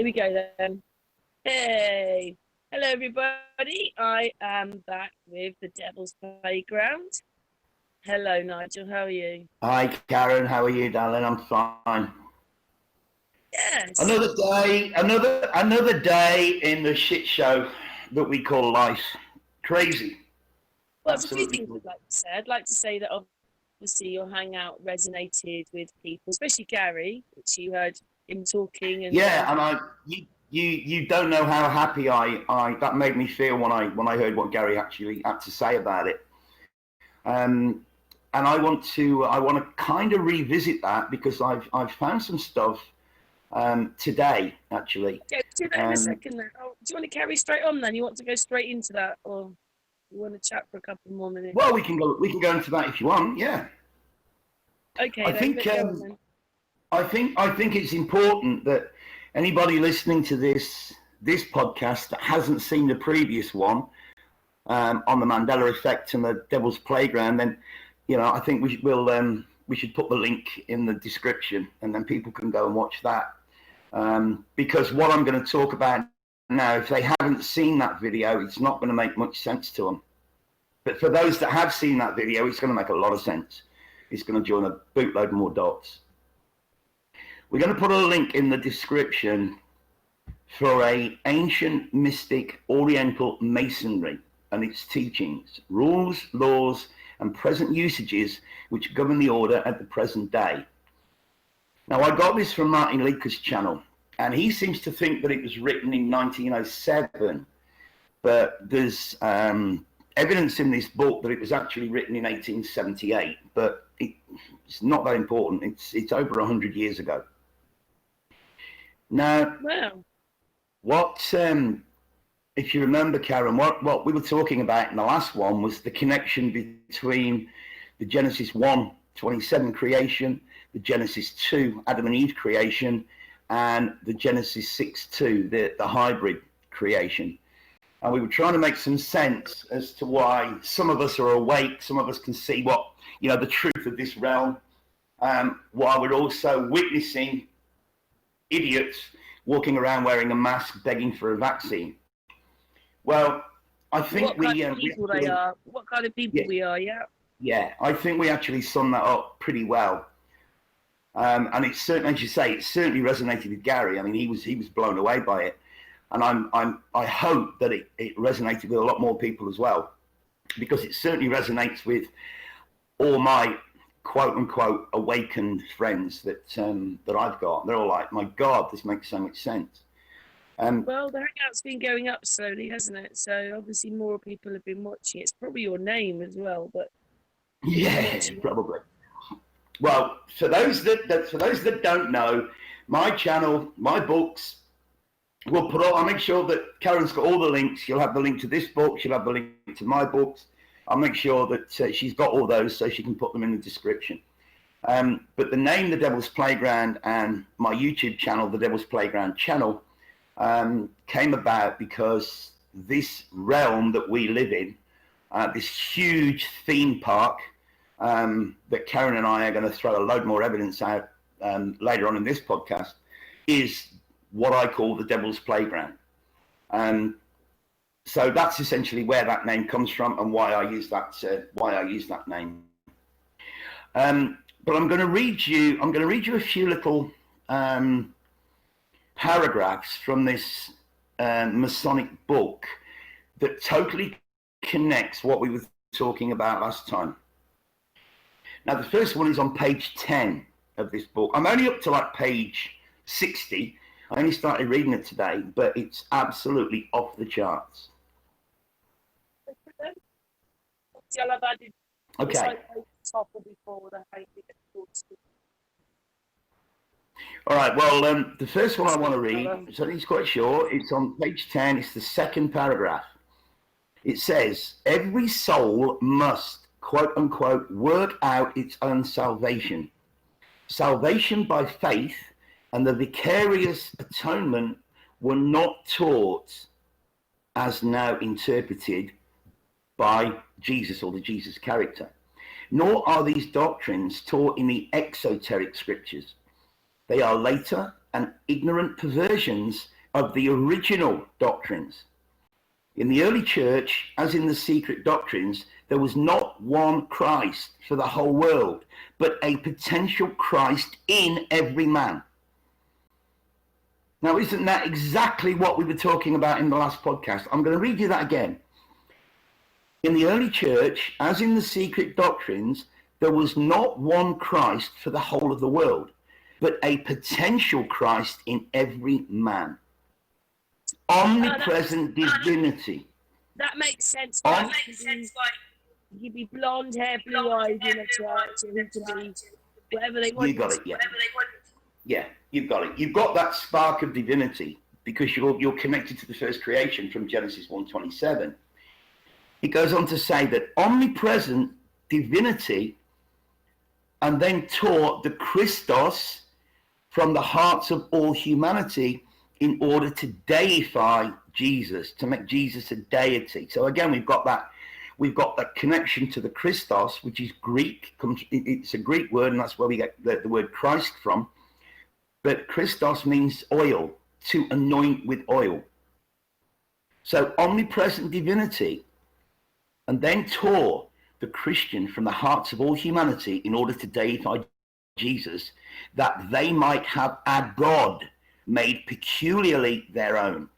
we go then. Hey, hello everybody. I am back with the Devil's Playground. Hello Nigel, how are you? Hi Karen, how are you, darling? I'm fine. Yes. Another day in the shit show that we call life. Crazy. Well, there's a few things I'd like to say. I'd like to say that obviously your hangout resonated with people, especially Gary, which you heard him talking. And yeah, and you don't know how happy I that made me feel when I heard what Gary actually had to say about it. And I want to kind of revisit that because I've found some stuff today actually. Okay, do that in a second then. Oh, do you want to carry straight on then? You want to go straight into that, or you want to chat for a couple more minutes? Well, we can go into that if you want. Yeah. Okay. I think it's important that anybody listening to this podcast that hasn't seen the previous one on the Mandela effect and the Devil's Playground, then I think we should put the link in the description, and then people can go and watch that. Because what I'm going to talk about now, if they haven't seen that video, it's not going to make much sense to them. But for those that have seen that video, it's going to make a lot of sense. It's going to join a bootload more dots. We're going to put a link in the description for an ancient mystic oriental masonry and its teachings, rules, laws, and present usages which govern the order at the present day. Now, I got this from Martin Leaker's channel, and he seems to think that it was written in 1907, but there's evidence in this book that it was actually written in 1878, but it's not that important. It's over 100 years ago. Now, wow. What, if you remember, Karen, what we were talking about in the last one was the connection between the Genesis 1:27 creation, the Genesis 2 Adam and Eve creation, and the Genesis 6:2 the hybrid creation. And we were trying to make some sense as to why some of us are awake, some of us can see the truth of this realm, while we're also witnessing idiots walking around wearing a mask, begging for a vaccine. Well, I think what kind of people they are. What kind of people we are, yeah. Yeah, I think we actually summed that up pretty well. And it's certainly, as you say, it certainly resonated with Gary. I mean, he was blown away by it. And I hope that it resonated with a lot more people as well, because it certainly resonates with all my quote unquote awakened friends that I've got. They're all like, my God, this makes so much sense. Well, the hangout's been going up slowly, hasn't it? So obviously more people have been watching. It's probably your name as well, but yeah, probably. Well, for those that don't know, my channel, my books, I'll make sure that Karen's got all the links. She'll have the link to this book. She'll have the link to my books. I'll make sure that she's got all those so she can put them in the description. But the name The Devil's Playground and my YouTube channel, The Devil's Playground channel, came about because this realm that we live in, this huge theme park that Karen and I are going to throw a load more evidence out later on in this podcast, is what I call the Devil's Playground. So that's essentially where that name comes from and why I use that name. But I'm going to read you a few little paragraphs from this Masonic book that totally connects what we were talking about last time. Now, the first one is on page 10 of this book. I'm only up to like page 60. I only started reading it today, but it's absolutely off the charts. Okay. All right, well, the first one I want to read, so it's quite short. It's on page 10. It's the second paragraph. It says, every soul must, quote unquote, work out its own salvation. Salvation by faith and the vicarious atonement were not taught as now interpreted by Jesus or the Jesus character, nor are these doctrines taught in the exoteric scriptures. They are later and ignorant perversions of the original doctrines. In the early church, as in the secret doctrines, there was not one Christ for the whole world, but a potential Christ in every man. Now, isn't that exactly what we were talking about in the last podcast? I'm going to read you that again. In the early church, as in the secret doctrines, there was not one Christ for the whole of the world, but a potential Christ in every man. Omnipresent divinity. That makes sense. That makes sense. You could be blonde hair, blue eyes in a church, and he could be whatever they want. You got it, yeah. Yeah, you've got it. You've got that spark of divinity because you're connected to the first creation from Genesis 1:27. It goes on to say that omnipresent divinity, and then taught the Christos from the hearts of all humanity in order to deify Jesus, to make Jesus a deity. So again, we've got that connection to the Christos, which is Greek. It's a Greek word, and that's where we get the word Christ from. But Christos means oil, to anoint with oil. So omnipresent divinity, and then taught the Christian from the hearts of all humanity in order to deify Jesus, that they might have a God made peculiarly their own.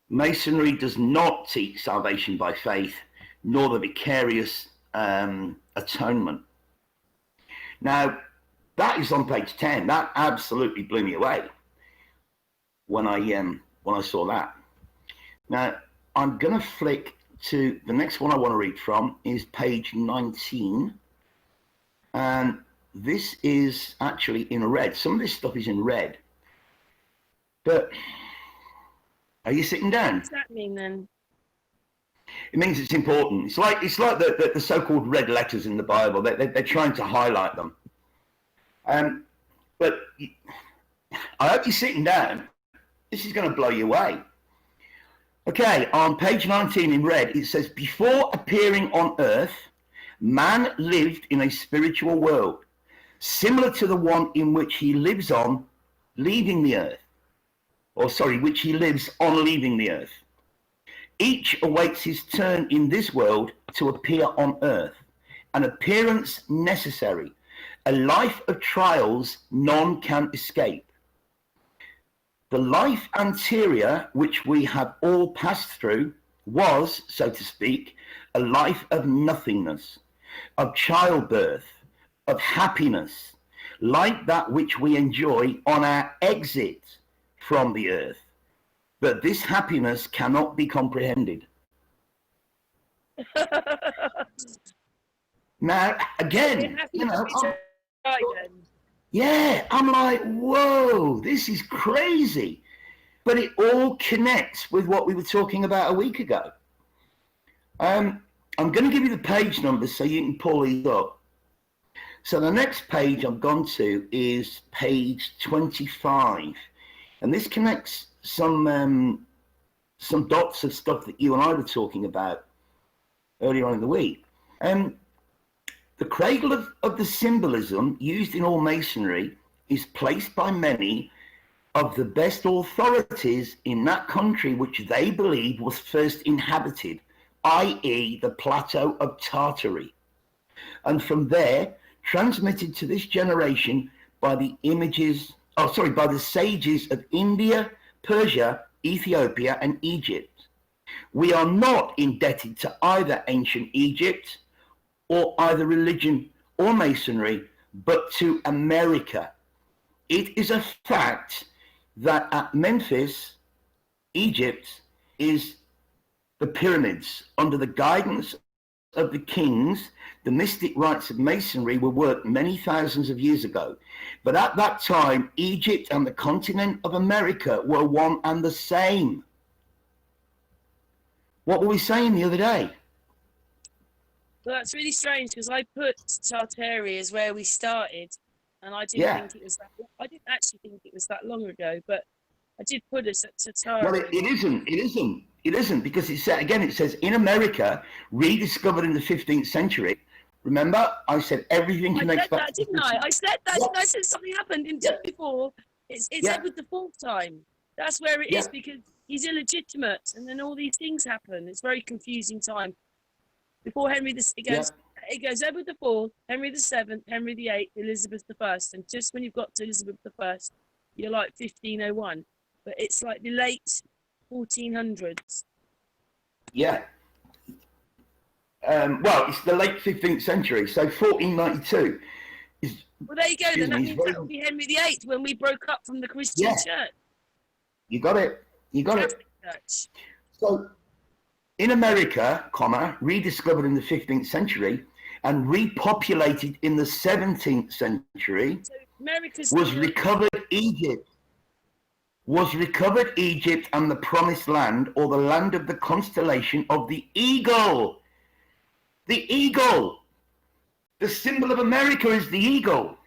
Masonry does not teach salvation by faith, nor the vicarious atonement. Now, that is on page 10. That absolutely blew me away when I saw that. Now, I'm going to flick to the next one I want to read from is page 19. And this is actually in red. Some of this stuff is in red. But are you sitting down? What does that mean then? It means it's important. It's like the so-called red letters in the Bible. They're trying to highlight them. But I hope you're sitting down. This is going to blow you away. Okay, on page 19 in red, it says, before appearing on earth, man lived in a spiritual world, similar to the one in which he lives on leaving the earth. Which he lives on leaving the earth. Each awaits his turn in this world to appear on earth, an appearance necessary, a life of trials none can escape. The life anterior, which we have all passed through, was, so to speak, a life of nothingness, of childbirth, of happiness, like that which we enjoy on our exit from the earth. But this happiness cannot be comprehended. Now, again, I'm like, whoa, this is crazy. But it all connects with what we were talking about a week ago. I'm going to give you the page numbers so you can pull these up. So the next page I've gone to is page 25. And this connects some dots of stuff that you and I were talking about earlier on in the week. The cradle of the symbolism used in all masonry is placed by many of the best authorities in that country which they believe was first inhabited, i.e. the plateau of Tartary, and from there transmitted to this generation by the sages of India, Persia, Ethiopia, and Egypt. We are not indebted to either ancient Egypt or either religion or masonry, but to America. It is a fact that at Memphis, Egypt, is the pyramids. Under the guidance of the kings, the mystic rites of masonry were worked many thousands of years ago. But at that time, Egypt and the continent of America were one and the same. What were we saying the other day? Well, that's really strange because I put Tartaria as where we started, and I didn't think it was that. I didn't actually think it was that long ago, but I did put us at Tartaria. Well, it isn't because it says in America, rediscovered in the 15th century. Remember, I said everything connects back. Didn't I? I said that. Yeah. I said something happened in before. It said with the fourth time. That's where it is, because he's illegitimate, and then all these things happen. It's a very confusing time. Before Henry it goes Edward the Fourth, Henry the Seventh, Henry the Eighth, Elizabeth the First, and just when you've got to Elizabeth the First, you're like 1501. But it's like the late 1400s. Yeah. Well, it's the late 15th century, so 1492. Well, there you go. Then that means that will be Henry the Eighth when we broke up from the Christian church. You got it. You got it. Church. So, in America, rediscovered in the 15th century and repopulated in the 17th century, so America's was recovered Egypt and the Promised Land, or the land of the constellation of the Eagle. The eagle. The symbol of America is the eagle.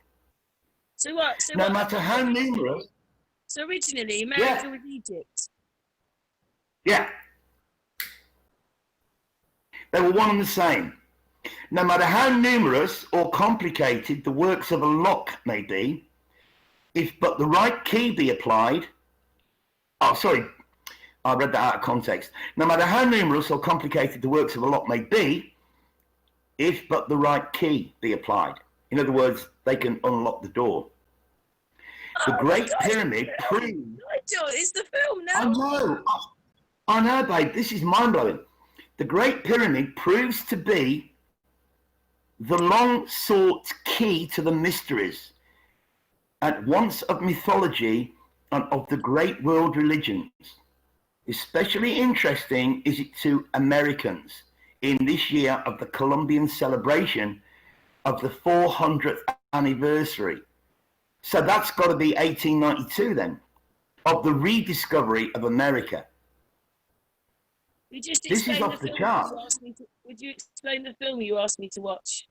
So what? No matter how numerous. So originally, America was Egypt. Yeah. They were one and the same. No matter how numerous or complicated the works of a lock may be, if but the right key be applied. Oh, sorry. I read that out of context. No matter how numerous or complicated the works of a lock may be, if but the right key be applied. In other words, they can unlock the door. The Great Pyramid proves... It's the film now. I know, babe. This is mind-blowing. The Great Pyramid proves to be the long-sought key to the mysteries, at once of mythology and of the great world religions. Especially interesting is it to Americans in this year of the Columbian celebration of the 400th anniversary. So that's got to be 1892 then, of the rediscovery of America. This is off the chart. Would you explain the film you asked me to watch?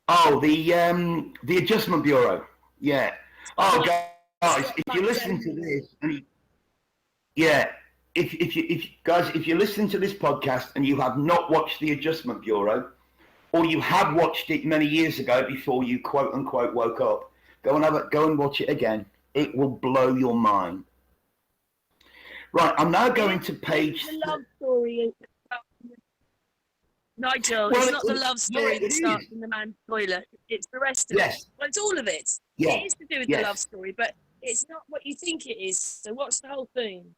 Oh, the Adjustment Bureau. Yeah. Oh, guys, if you listen to this, if you listen to this podcast and you have not watched the Adjustment Bureau, or you have watched it many years ago before you quote unquote woke up, go and watch it again. It will blow your mind. Right, I'm now going to page. The love story. Nigel, it's not the love story that starts in the man's toilet. It's the rest of it. Well, it's all of it. Yeah. It is to do with the love story, but it's not what you think it is. So watch the whole thing.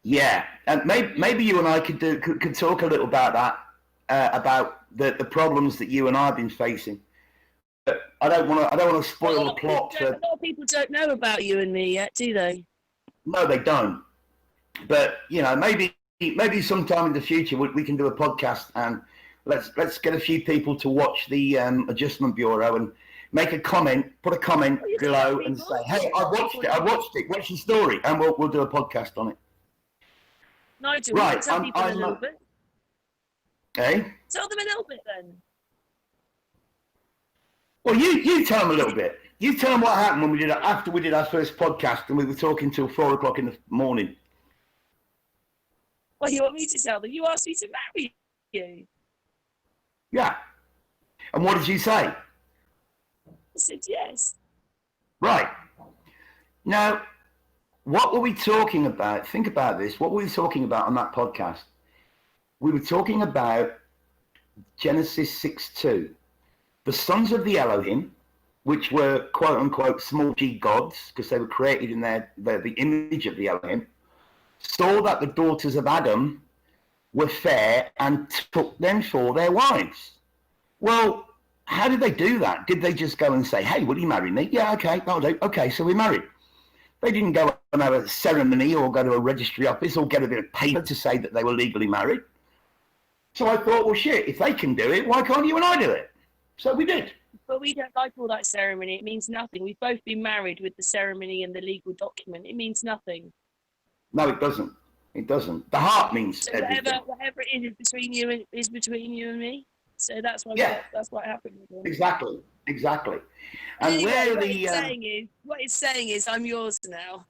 Yeah, and maybe you and I could talk a little about that, about the problems that you and I have been facing. But I don't want to spoil the plot. A lot of people don't know about you and me yet, do they? No, they don't. But maybe sometime in the future we can do a podcast and let's get a few people to watch the Adjustment Bureau and make a comment, put a comment below and say, hey, I watched it. What's the story? And we'll do a podcast on it. Nigel, right, tell people a little bit. Okay. Tell them a little bit then. Well, you tell them a little bit. You tell them what happened when after we did our first podcast and we were talking till 4 o'clock in the morning. Well, you want me to tell them? You asked me to marry you. Yeah. And what did you say? I said yes. Right. Now, what were we talking about? Think about this. What were we talking about on that podcast? We were talking about Genesis 6:2. The sons of the Elohim, which were quote unquote small g gods, because they were created in the image of the Elohim, saw that the daughters of Adam were fair and took them for their wives. Well, how did they do that? Did they just go and say, hey, will you marry me? Yeah, okay, I'll do. Okay, so we married. They didn't go and have a ceremony or go to a registry office or get a bit of paper to say that they were legally married. So I thought, well, shit, if they can do it, why can't you and I do it? So we did. But we don't like all that ceremony. It means nothing. We've both been married with the ceremony and the legal document. It means nothing. No, it doesn't. It doesn't. The heart means everything. Whatever it is between you and me. So that's why that's what happened. Exactly. And anyway, what it's saying is I'm yours now.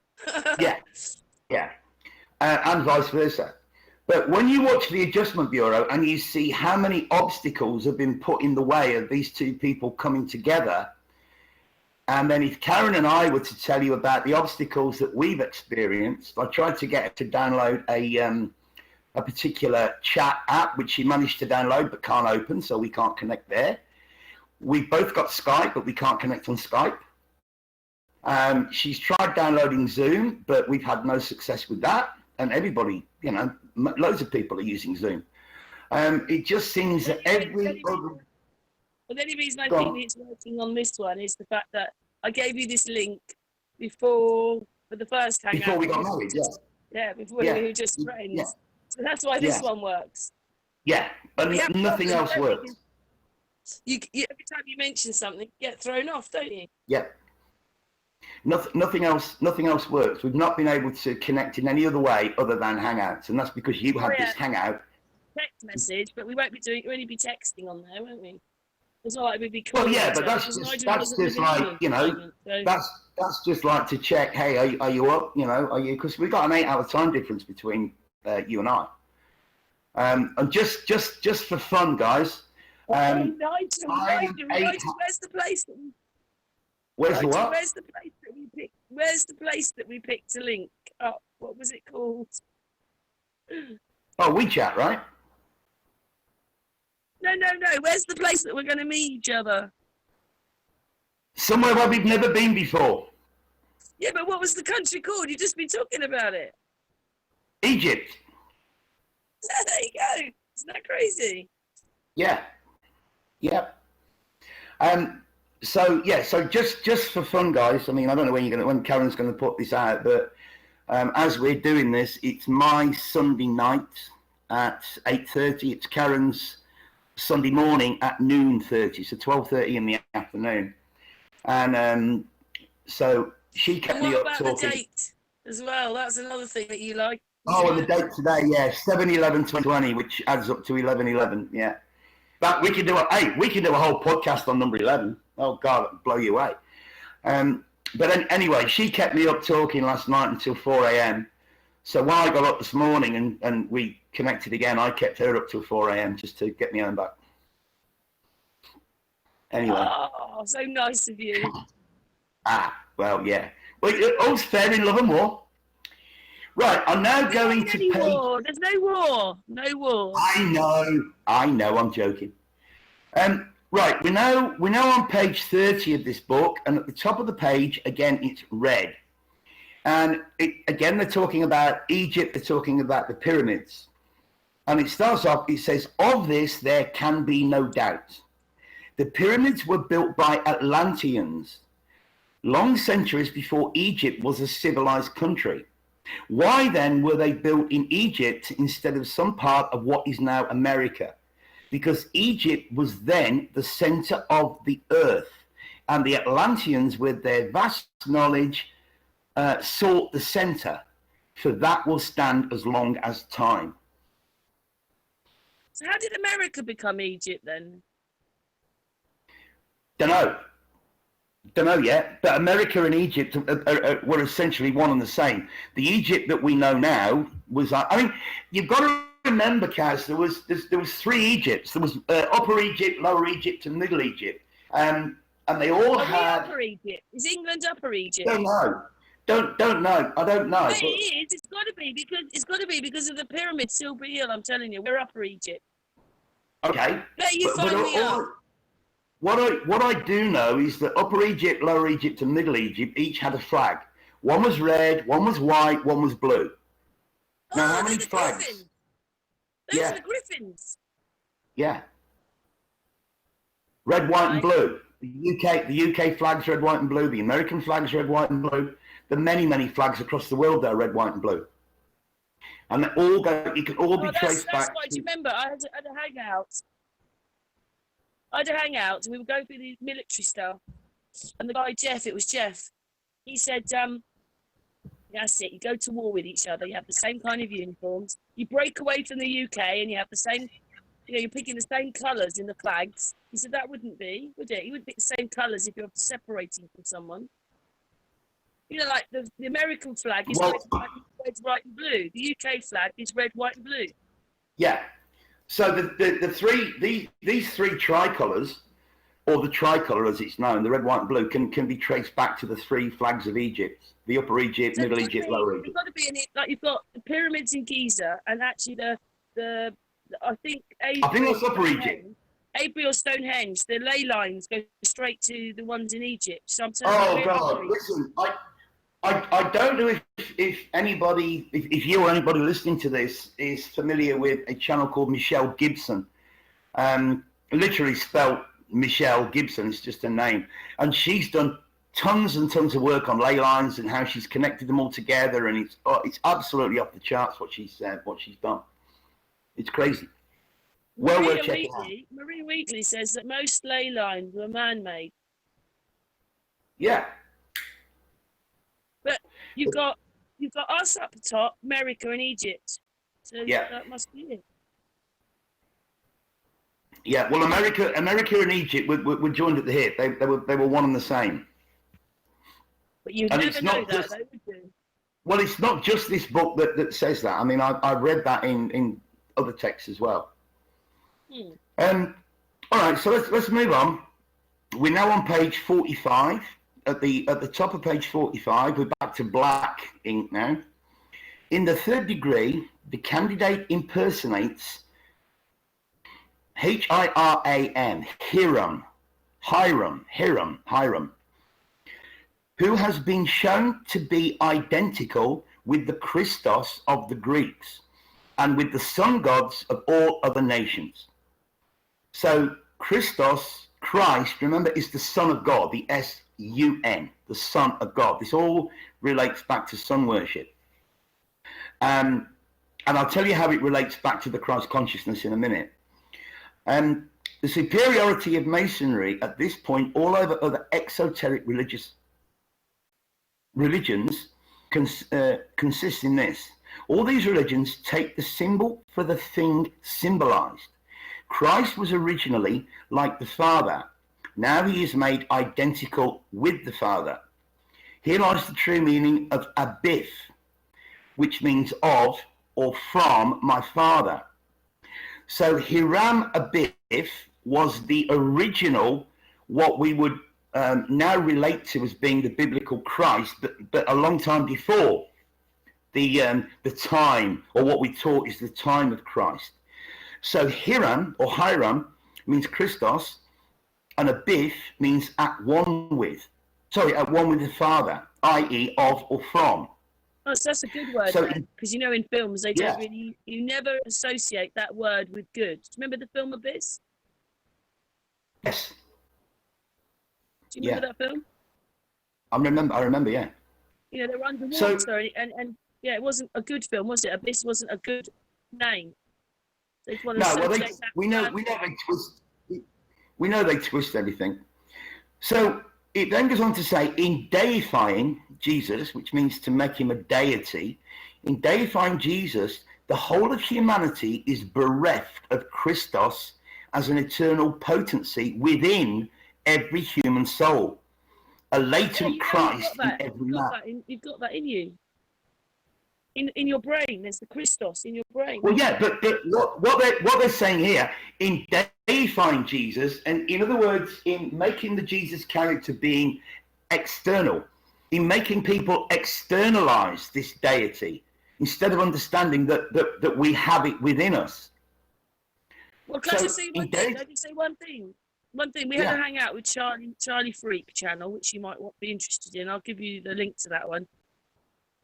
yeah. And vice versa. But when you watch the Adjustment Bureau and you see how many obstacles have been put in the way of these two people coming together, And then if Karen and I were to tell you about the obstacles that we've experienced, I tried to get her to download a particular chat app, which she managed to download but can't open, so we can't connect there. We've both got Skype, but we can't connect on Skype. She's tried downloading Zoom, but we've had no success with that. And everybody, you know, loads of people are using Zoom. It just seems that every other... Well, the only reason I think it's working on this one is the fact that I gave you this link before, for the first hangout. Before we got married, yeah. Yeah, before we were just friends. Yeah. So that's why this one works. Yeah, but nothing else works. You, every time you mention something, you get thrown off, don't you? Yeah. Nothing else works. We've not been able to connect in any other way other than Hangouts, and that's because you had this Hangout. Text message, but we won't be doing. We'll only be texting on there, won't we? It's not like we'd be calling. Well, yeah, but that's just like, you know, that's just like to check. Hey, are you up? You know, are you? Because we've got an 8-hour time difference between you and I. And just for fun, guys. Nigel, where's the place? Where's the what? Where's the place that we picked? Where's the place that we picked to link up? What was it called? Oh, WeChat, right? No. Where's the place that we're going to meet each other? Somewhere where we've never been before. Yeah, but what was the country called? You've just been talking about it. Egypt. There you go. Isn't that crazy? Yeah. So just for fun, guys. I mean, I don't know when Karen's going to put this out, but as we're doing this, it's my Sunday night at 8:30. It's Karen's Sunday morning at noon 30, so 12:30 in the afternoon. And so she kept me up talking. What about the date as well? That's another thing that you like. Oh, and the date today, yeah, 7/11/2020, which adds up to 11/11. Yeah, but we can do a whole podcast on number 11. Oh God, it'll blow you away. But anyway, she kept me up talking last night until 4 a.m. So when I got up this morning and we connected again, I kept her up till 4 a.m. just to get me home back. Anyway. Oh, so nice of you. Well, yeah. Well, all's fair in love and war. Right, I'm now going to page... War. There's no war. No war. I know, I'm joking. Right, we're now on page 30 of this book, and at the top of the page, again, it's red. And again, they're talking about Egypt, they're talking about the pyramids. And it starts off, it says, of this there can be no doubt. The pyramids were built by Atlanteans, long centuries before Egypt was a civilized country. Why then were they built in Egypt instead of some part of what is now America? Because Egypt was then the center of the earth, and the Atlanteans, with their vast knowledge, sought the center, for that will stand as long as time. So how did America become Egypt then? Don't know yet, but America and Egypt were essentially one and the same. The Egypt that we know now was, I mean, you've got to remember, Kaz, there was 3 Egypts. There was Upper Egypt, Lower Egypt, and Middle Egypt, and they all had. Upper Egypt is England. Upper Egypt. Don't know. I don't know. But it is. It's got to be because of the pyramid, Silver Hill. I'm telling you, we're Upper Egypt. Okay. There you find me up. What I do know is that Upper Egypt, Lower Egypt, and Middle Egypt each had a flag. One was red, one was white, one was blue. Now, how many flags? Griffins. Those are the Griffins. Yeah. Red, white, and blue. The UK flag's red, white, and blue. The American flag's red, white, and blue. The many flags across the world that are red, white, and blue. And they all go. It can all be traced back. That's why. Do you remember? I had a hangout. And we would go through the military stuff. And the guy Jeff, it was Jeff. He said, "That's it. You go to war with each other. You have the same kind of uniforms. You break away from the UK, and you have the same. You're picking the same colours in the flags." He said that wouldn't be, would it? You wouldn't pick the same colours if you're separating from someone. Like the American flag is red, white, and blue. The UK flag is red, white, and blue. Yeah. So these 3 tricolours or the tricolour as it's known, the red, white and blue, can be traced back to the 3 flags of Egypt: the Upper Egypt, Middle Egypt, Lower Egypt. You've got to be in it, like you've got the pyramids in Giza, and actually the I think that's Upper Egypt. Avery or Stonehenge, the ley lines go straight to the ones in Egypt. So I'm oh God! Listen, I don't know if anybody, if you or anybody listening to this is familiar with a channel called Michelle Gibson. Literally spelled Michelle Gibson. It's just a name, and she's done tons and tons of work on ley lines and how she's connected them all together, and it's absolutely off the charts what she's done. It's crazy. Well worth checking out. Marie Wheatley says that most ley lines were man-made. Yeah. But you've got us up the top, America and Egypt. So yeah, that must be it. Yeah, well, America and Egypt were joined at the hip. They were one and the same. But you never know that, though, would you? Well, it's not just this book that says that. I mean, I've read that in other texts as well. All right, so let's move on. We're now on page 45. At the top of page 45, we're back to black ink now. In the 3rd degree, the candidate impersonates Hiram, who has been shown to be identical with the Christos of the Greeks and with the sun gods of all other nations. So Christos, Christ, remember, is the Son of God, the S-U-N, the Son of God. This all relates back to sun worship. And I'll tell you how it relates back to the Christ consciousness in a minute. The superiority of Masonry at this point all over other exoteric religions consists in this. All these religions take the symbol for the thing symbolized. Christ was originally like the Father. Now he is made identical with the Father. Here lies the true meaning of abith, which means of or from my Father. So Hiram Abith was the original, what we would now relate to as being the biblical Christ, but a long time before the time, or what we taught is the time of Christ. So Hiram means Christos, and Abith means at one with the Father, i.e. of or from. Oh, so that's a good word, because in films they don't really, you never associate that word with good. Do you remember the film Abyss? Yes. Do you remember that film? I remember, yeah. They're underwater, and it wasn't a good film, was it? Abyss wasn't a good name. We know they twist everything. So it then goes on to say, in deifying Jesus, which means to make him a deity, in deifying Jesus, the whole of humanity is bereft of Christos as an eternal potency within every human soul, a latent Christ in every man. You've got that in you. In your brain, there's the Christos in your brain. Well, yeah, but what they're saying here, in deifying Jesus, and in other words, in making the Jesus character being external, in making people externalize this deity, instead of understanding that we have it within us. Well, can I just say one thing? Can I just say one thing? One thing, we had a hangout with Charlie Freak channel, which you might be interested in. I'll give you the link to that one.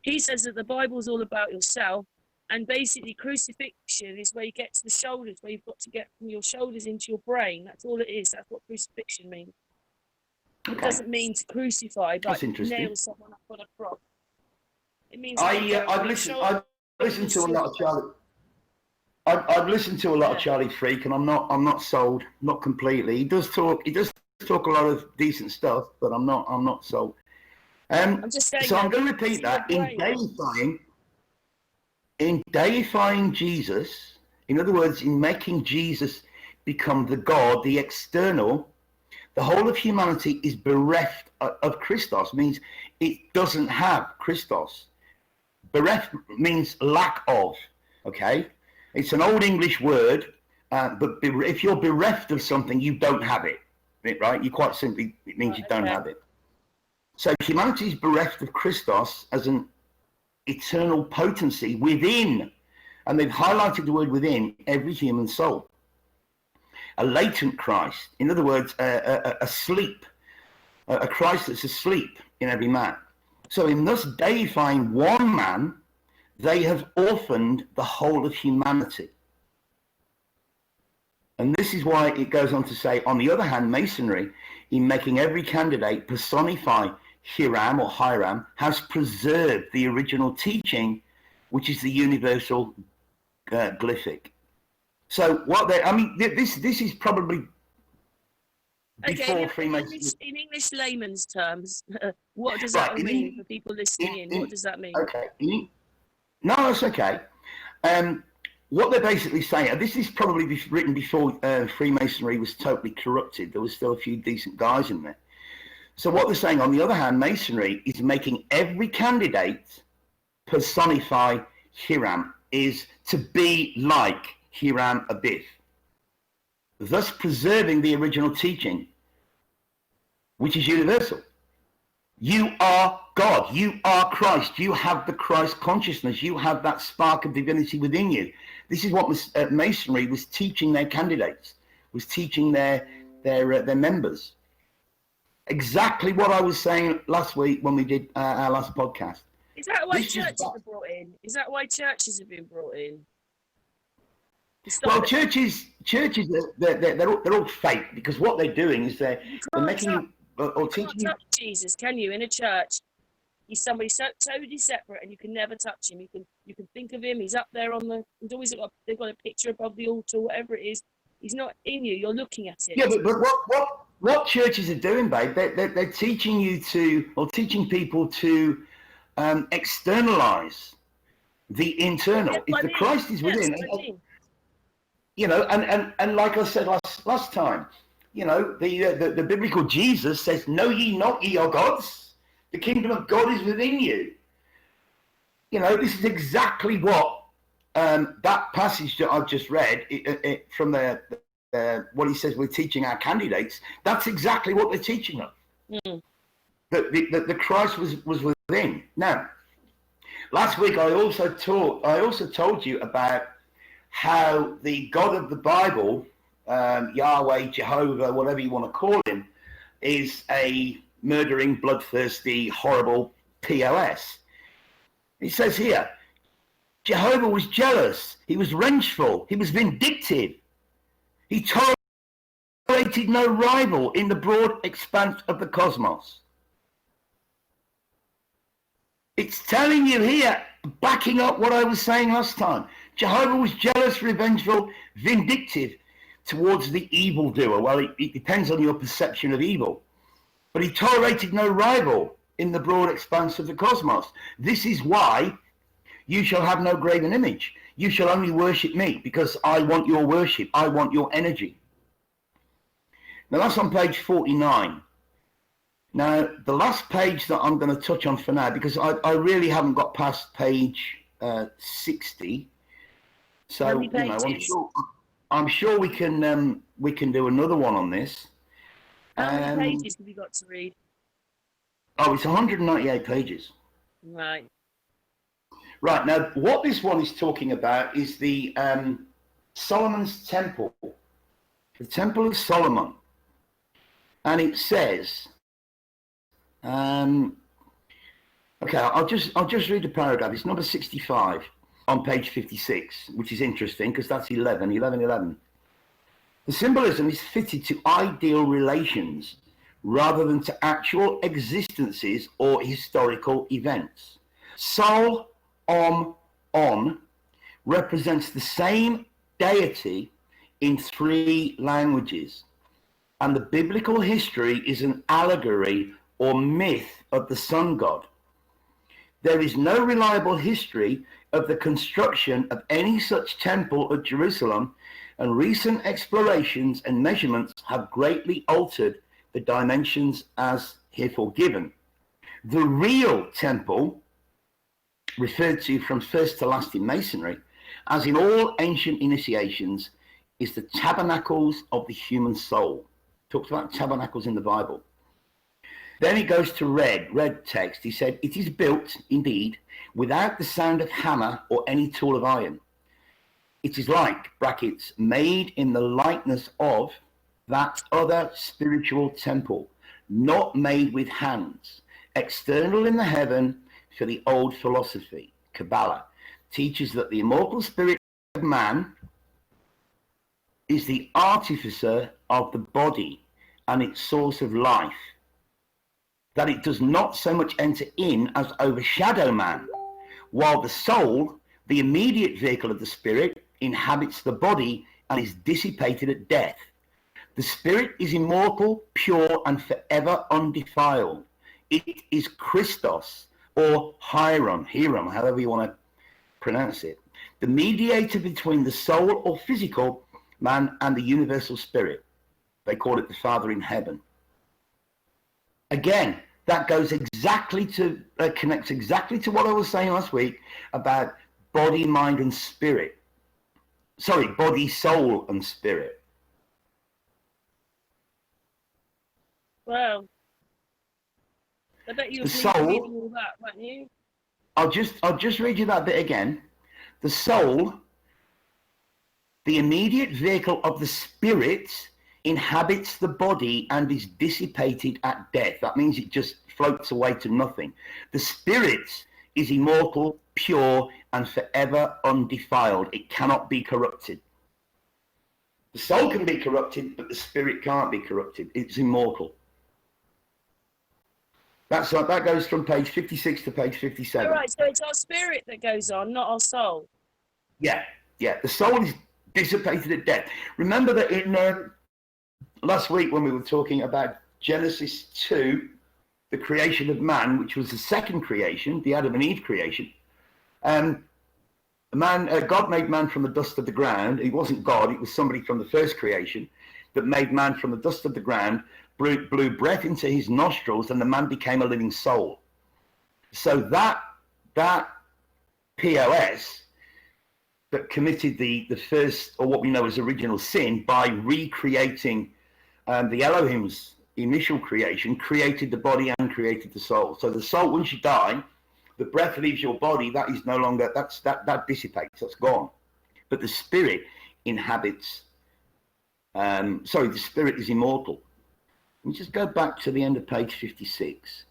He says that the Bible's all about yourself, and basically crucifixion is where you get to the shoulders, where you've got to get from your shoulders into your brain. That's all it is. That's what crucifixion means. Okay. It doesn't mean to crucify, but nail someone up on a cross. It means I've listened to a lot of Charlie. I've listened to a lot of Charlie Freak, and I'm not sold, not completely. He does talk a lot of decent stuff, but I'm not sold. I'm just saying. So I'm going to repeat that in deifying Jesus. In other words, in making Jesus become the God, the external, the whole of humanity is bereft of Christos. Means it doesn't have Christos. Bereft means lack of. Okay, it's an old English word, but if you're bereft of something, you don't have it. it, right? You quite simply, it means you don't Okay. have it. So humanity is bereft of Christos as an eternal potency within, and they've highlighted the word within, every human soul. A latent Christ, in other words, asleep, a Christ that's asleep in every man. So in thus deifying one man, they have orphaned the whole of humanity. And this is why it goes on to say, on the other hand, Masonry, in making every candidate personify Hiram or Hiram, has preserved the original teaching, which is the universal glyphic. So what they, I mean, this is probably before Okay, Freemasonry. in English layman's terms, what does Right, that mean for people listening in? What does that mean? Okay. No, that's okay. What they're basically saying, and this is probably written before Freemasonry was totally corrupted. There was still a few decent guys in there. So what they're saying, on the other hand, Masonry is making every candidate personify Hiram, is to be like Hiram Abiff, thus preserving the original teaching, which is universal. You are God. You are Christ. You have the Christ consciousness. You have that spark of divinity within you. This is what Masonry was teaching their candidates, was teaching their members. Exactly what I was saying last week when we did our last podcast. Is that why churches are brought in? Is that why churches have been brought in? Well, churches, they're all fake, because what they're doing is they're making you or teaching you. Touch Jesus, can you? In a church, he's somebody so totally separate, and you can never touch him. You can think of him. He's up there on the. He's always they've got a picture above the altar, whatever it is. He's not in you. You're looking at it. Yeah, but what churches are doing, babe? They're teaching you to, or teaching people to externalize the internal. If the Christ is within. You know, and like I said last time, you know, the biblical Jesus says, "Know ye not ye are gods? The kingdom of God is within you." You know, this is exactly what that passage that I've just read from what he says we're teaching our candidates. That's exactly what they're teaching them. Mm. That the Christ was within. Now, last week I also told you about how the God of the Bible, Yahweh, Jehovah, whatever you want to call him, is a murdering, bloodthirsty, horrible POS. He says here, Jehovah was jealous, he was vengeful, he was vindictive. He tolerated no rival in the broad expanse of the cosmos. It's telling you here, backing up what I was saying last time. Jehovah was jealous, revengeful, vindictive towards the evildoer. Well, it depends on your perception of evil. But he tolerated no rival in the broad expanse of the cosmos. This is why you shall have no graven image. You shall only worship me, because I want your worship. I want your energy. Now, that's on page 49. Now, the last page that I'm going to touch on for now, because I really haven't got past page 60. So, you know, I'm sure we can do another one on this. How many pages have you got to read? Oh, it's 198 pages. Right. Right, now what this one is talking about is the Solomon's Temple, the Temple of Solomon, and it says, okay, I'll just read the paragraph. It's number 65 on page 56, which is interesting because that's 11. The symbolism is fitted to ideal relations rather than to actual existences or historical events. Sol on represents the same deity in 3 languages, and the biblical history is an allegory or myth of the sun god. There is no reliable history of the construction of any such temple at Jerusalem, and recent explorations and measurements have greatly altered the dimensions as herefore given. The real temple, referred to from first to last in Masonry, as in all ancient initiations, is the tabernacles of the human soul. Talks about tabernacles in the Bible. Then he goes to red text. He said, it is built, indeed, without the sound of hammer or any tool of iron. It is like, brackets, made in the likeness of that other spiritual temple, not made with hands, external in the heaven. For the old philosophy, Kabbalah, teaches that the immortal spirit of man is the artificer of the body and its source of life, that it does not so much enter in as overshadow man, while the soul, the immediate vehicle of the spirit, inhabits the body and is dissipated at death. The spirit is immortal, pure, and forever undefiled. It is Christos, or Hiram, however you want to pronounce it, the mediator between the soul or physical man and the universal spirit. They call it the Father in heaven. Again, that goes exactly to, connects exactly to what I was saying last week about body, mind, and spirit. Sorry, body, soul, and spirit. Well, I bet you were soul, reading all that, weren't you? I'll just read you that bit again. The soul, the immediate vehicle of the spirit, inhabits the body and is dissipated at death. That means it just floats away to nothing. The spirit is immortal, pure, and forever undefiled. It cannot be corrupted. The soul can be corrupted, but the spirit can't be corrupted. It's immortal. That goes from page 56 to page 57. All right, so it's our spirit that goes on, not our soul. Yeah. The soul is dissipated at death. Remember that in last week when we were talking about Genesis 2, the creation of man, which was the second creation, the Adam and Eve creation, God made man from the dust of the ground. He wasn't God, it was somebody from the first creation that made man from the dust of the ground, blew breath into his nostrils, and the man became a living soul. So that POS that committed the first, or what we know as original sin, by recreating the Elohim's initial creation, created the body and created the soul. So the soul, once you die, the breath leaves your body, that is no longer, that dissipates, that's gone. But the spirit inhabits, the spirit is immortal. Let me just go back to the end of page 56.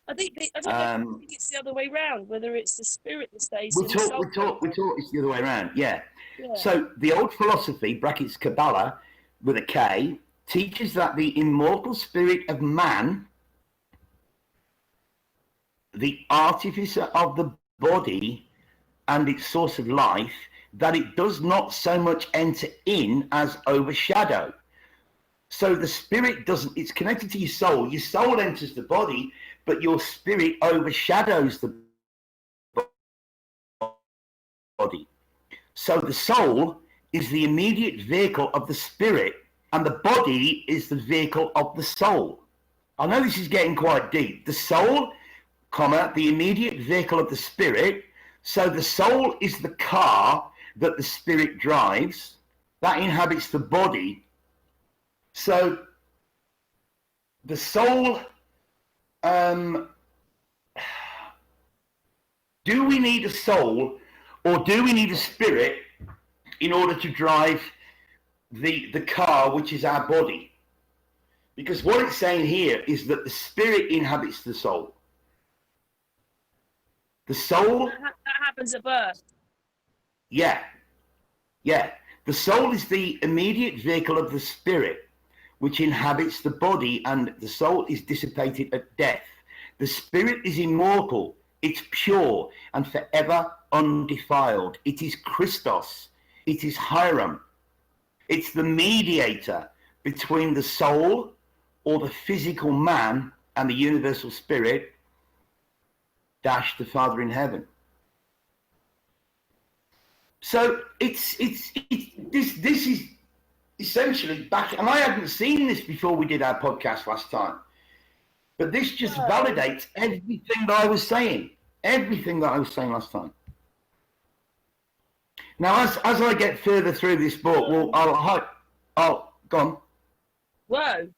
I think it's the other way round, whether it's the spirit that stays We in talk, the soul. it's the other way around, yeah. So the old philosophy, brackets Kabbalah, with a K, teaches that the immortal spirit of man, the artificer of the body and its source of life, that it does not so much enter in as overshadow. So the spirit doesn't, it's connected to your soul. Your soul enters the body, but your spirit overshadows the body. So the soul is the immediate vehicle of the spirit, and the body is the vehicle of the soul. I know this is getting quite deep. The soul, the immediate vehicle of the spirit. So the soul is the car that the spirit drives, that inhabits the body. So the soul, do we need a soul or do we need a spirit in order to drive the car, which is our body? Because what it's saying here is that the spirit inhabits the soul. The soul... That happens at birth. Yeah. The soul is the immediate vehicle of the spirit, which inhabits the body, and the soul is dissipated at death. The spirit is immortal, it's pure and forever undefiled. It is Christos, it is Hiram. It's the mediator between the soul or the physical man and the universal spirit, the Father in heaven. So this is essentially back, and I hadn't seen this before we did our podcast last time, but this just validates everything that I was saying last time. Now, as I get further through this book, well, I'll go on. Whoa.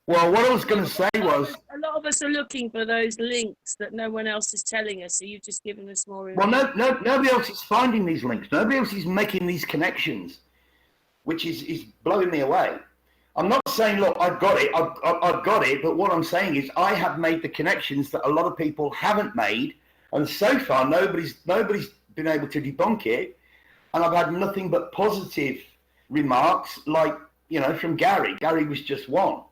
Well, what I was going to say was... A lot of us are looking for those links that no one else is telling us, so you've just given us more... Well, nobody else is finding these links. Nobody else is making these connections, which is blowing me away. I'm not saying, look, I've got it, but what I'm saying is I have made the connections that a lot of people haven't made, and so far nobody's been able to debunk it, and I've had nothing but positive remarks, like, from Gary. Gary was just one.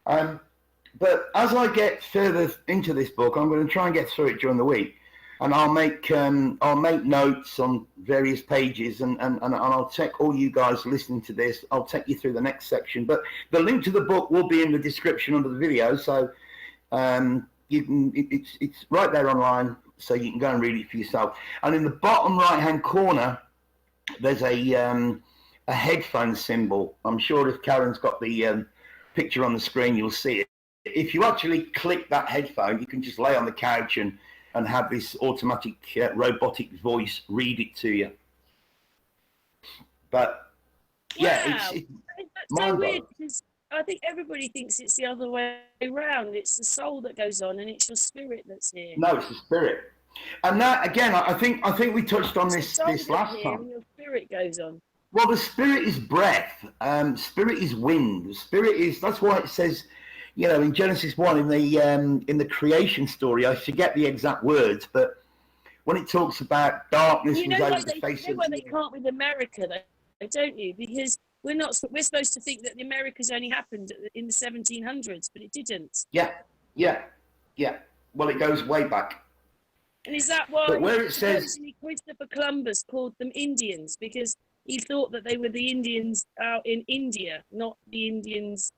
But as I get further into this book, I'm going to try and get through it during the week, and I'll make notes on various pages, and I'll take all you guys listening to this. I'll take you through the next section. But the link to the book will be in the description under the video, so you can. It's right there online, so you can go and read it for yourself. And in the bottom right-hand corner, there's a headphone symbol. I'm sure if Karen's got the picture on the screen, you'll see it. If you actually click that headphone, you can just lay on the couch and have this automatic robotic voice read it to you. But yeah, wow. It's so weird, because I think everybody thinks it's the other way around. It's the soul that goes on, and it's your spirit that's here. No, it's the spirit. And that, again, I think we touched on this last time. And your spirit goes on. Well, the spirit is breath. Spirit is wind. The spirit is. That's why it says, in Genesis 1, in the creation story, I forget the exact words, but when it talks about darkness was over the face of... You know why they can't with America, though, don't you? Because we're supposed to think that the Americas only happened in the 1700s, but it didn't. Yeah. Well, it goes way back. And is that why where it says Christopher Columbus called them Indians? Because he thought that they were the Indians out in India, not the Indians...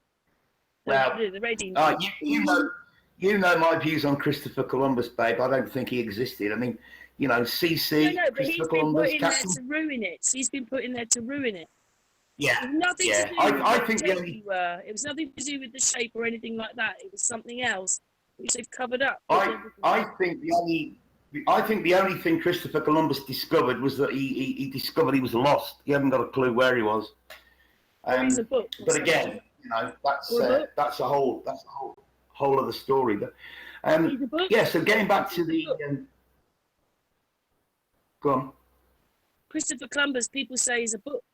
Well, the Red Indians. You know my views on Christopher Columbus, babe. I don't think he existed. I mean, CC, but Christopher Columbus, he's been put in there to ruin it. He's been put in there to ruin it. Yeah. It was nothing to do I with think it was nothing to do with the shape or anything like that. It was something else which they've covered up. I think the only thing Christopher Columbus discovered was that he discovered he was lost. He hadn't got a clue where he was. He's a book. But again, that's a whole other story. But yeah. So getting back to the go on. Christopher Columbus, people say, is a book.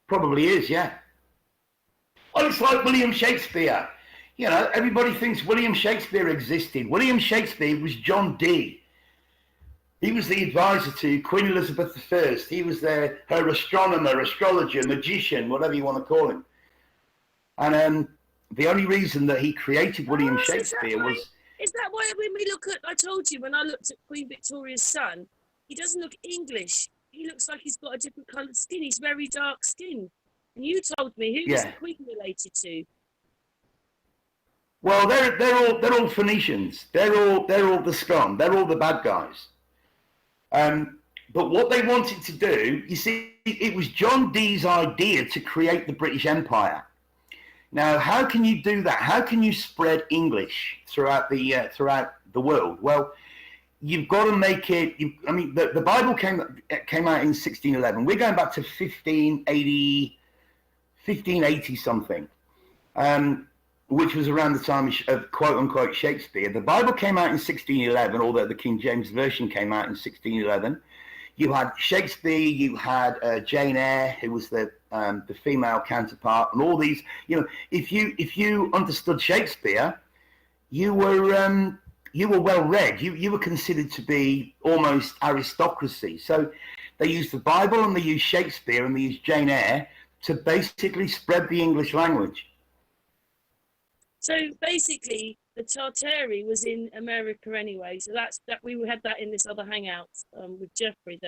Probably is, yeah. Well, it's like William Shakespeare. Everybody thinks William Shakespeare existed. William Shakespeare was John Dee. He was the advisor to Queen Elizabeth I. He was her astronomer, astrologer, magician, whatever you want to call him. And the only reason that he created William Shakespeare was... Is that why when we look at... I told you, when I looked at Queen Victoria's son, he doesn't look English. He looks like he's got a different coloured skin. He's very dark skinned. And you told me, who was the Queen related to? Well, they're all Phoenicians. They're all the scum. They're all the bad guys. But what they wanted to do, you see, it was John Dee's idea to create the British Empire. Now, how can you do that? How can you spread English throughout the world? Well, you've got to make it. The Bible came out in 1611. We're going back to 1580 something, which was around the time of quote unquote Shakespeare. The Bible came out in 1611, although the King James Version came out in 1611. You had Shakespeare, you had Jane Eyre, who was the female counterpart, and all these. If you understood Shakespeare, you were well read. You were considered to be almost aristocracy. So they used the Bible and they used Shakespeare and they used Jane Eyre to basically spread the English language. So basically, the Tartari was in America anyway. So that we had that in this other hangout with Jeffrey.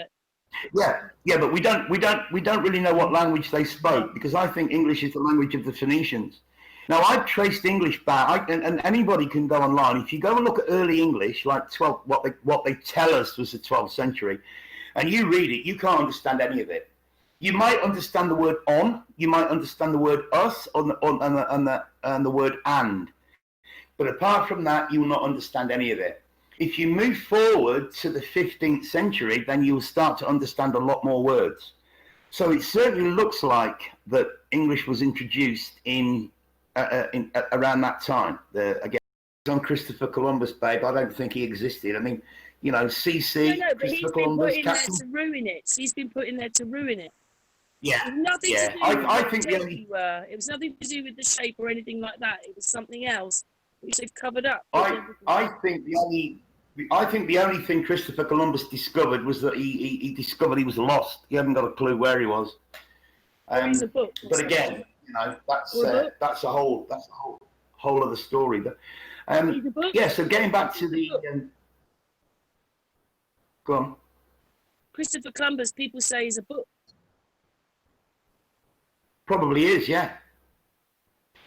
Yeah, but we don't really know what language they spoke, because I think English is the language of the Phoenicians. Now, I've traced English back, and anybody can go online. If you go and look at early English, like what they tell us was the 12th century, and you read it, you can't understand any of it. You might understand the word on, you might understand the word us, and the word and. But apart from that, you will not understand any of it. If you move forward to the 15th century, then you will start to understand a lot more words. So it certainly looks like that English was introduced in around that time. Again, on Christopher Columbus, babe. I don't think he existed. I mean, you know, CC, No, but Christopher he's been Columbus, put in Captain. there to ruin it. He's been put in there to ruin it. Yeah, It was nothing yeah. to do with I what think shape you were. It was nothing to do with the shape or anything like that. It was something else, which they've covered up. I think the only thing Christopher Columbus discovered was that he discovered he was lost. He hadn't got a clue where he was. He's a book. But again, you know, that's a whole other story. But yeah. So getting back to the go on. Christopher Columbus, people say, is a book. Probably is, yeah.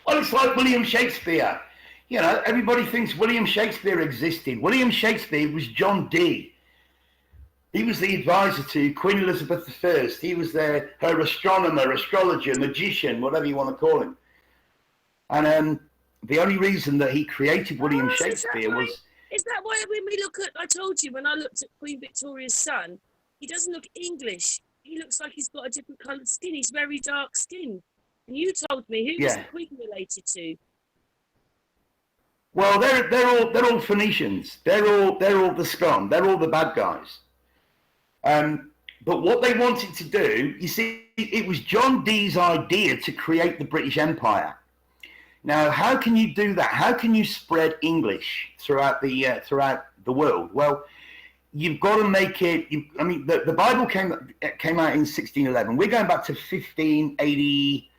Well, it's like William Shakespeare. You know, everybody thinks William Shakespeare existed. William Shakespeare was John Dee. He was the advisor to Queen Elizabeth I. He was her astronomer, astrologer, magician, whatever you want to call him. And the only reason that he created William Shakespeare was... Is that why when we look at... I told you, when I looked at Queen Victoria's son, he doesn't look English. He looks like he's got a different coloured skin. He's very dark skinned. And you told me, who was the Queen related to? Well, they're all Phoenicians. They're all the scum. They're all the bad guys. But what they wanted to do, you see, it was John Dee's idea to create the British Empire. Now, how can you do that? How can you spread English throughout the world? Well, you've got to make it. I mean, the Bible came out in 1611. We're going back to 1580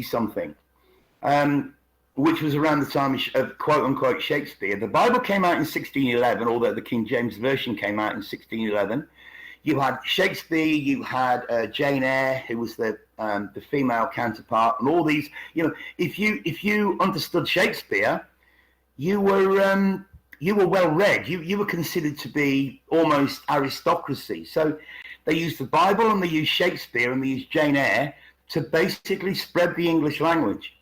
something, which was around the time of quote unquote Shakespeare. The Bible came out in 1611, although the King James Version came out in 1611. You had Shakespeare, you had Jane Eyre, who was the female counterpart, and all these. You know, if you understood Shakespeare, you were well read. You were considered to be almost aristocracy. So they used the Bible and they used Shakespeare and they used Jane Eyre to basically spread the English language.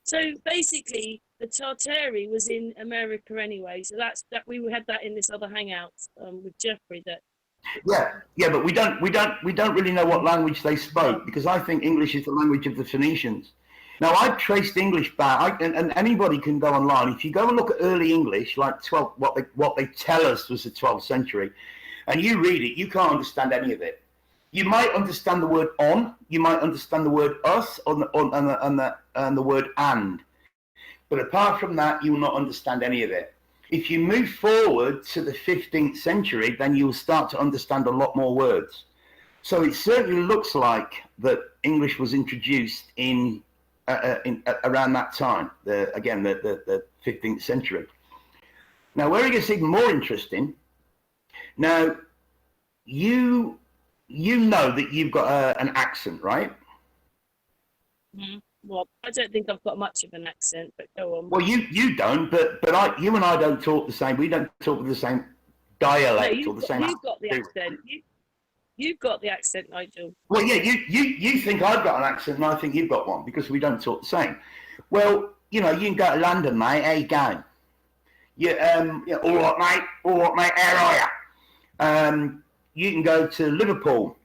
So basically, the Tartari was in America anyway. So that we had that in this other hangout with Jeffrey. Yeah, but we don't really know what language they spoke, because I think English is the language of the Phoenicians. Now, I've traced English back, and anybody can go online. If you go and look at early English, like what they tell us was the 12th century, and you read it, you can't understand any of it. You might understand the word on, you might understand the word us, and the word and. But apart from that, you will not understand any of it. If you move forward to the 15th century, then you'll start to understand a lot more words. So it certainly looks like that English was introduced in around that time, the 15th century. Now, where it gets even more interesting, now, you know that you've got an accent, right? Mm-hmm. Well, I don't think I've got much of an accent, but go on. Well, you don't, but you and I don't talk the same. We don't talk with the same dialect or the same. You've got the accent. You've got the accent, Nigel. Well, yeah, you think I've got an accent, and I think you've got one because we don't talk the same. Well, you know, you can go to London, mate. How you going? All right, mate. How are you? You can go to Liverpool,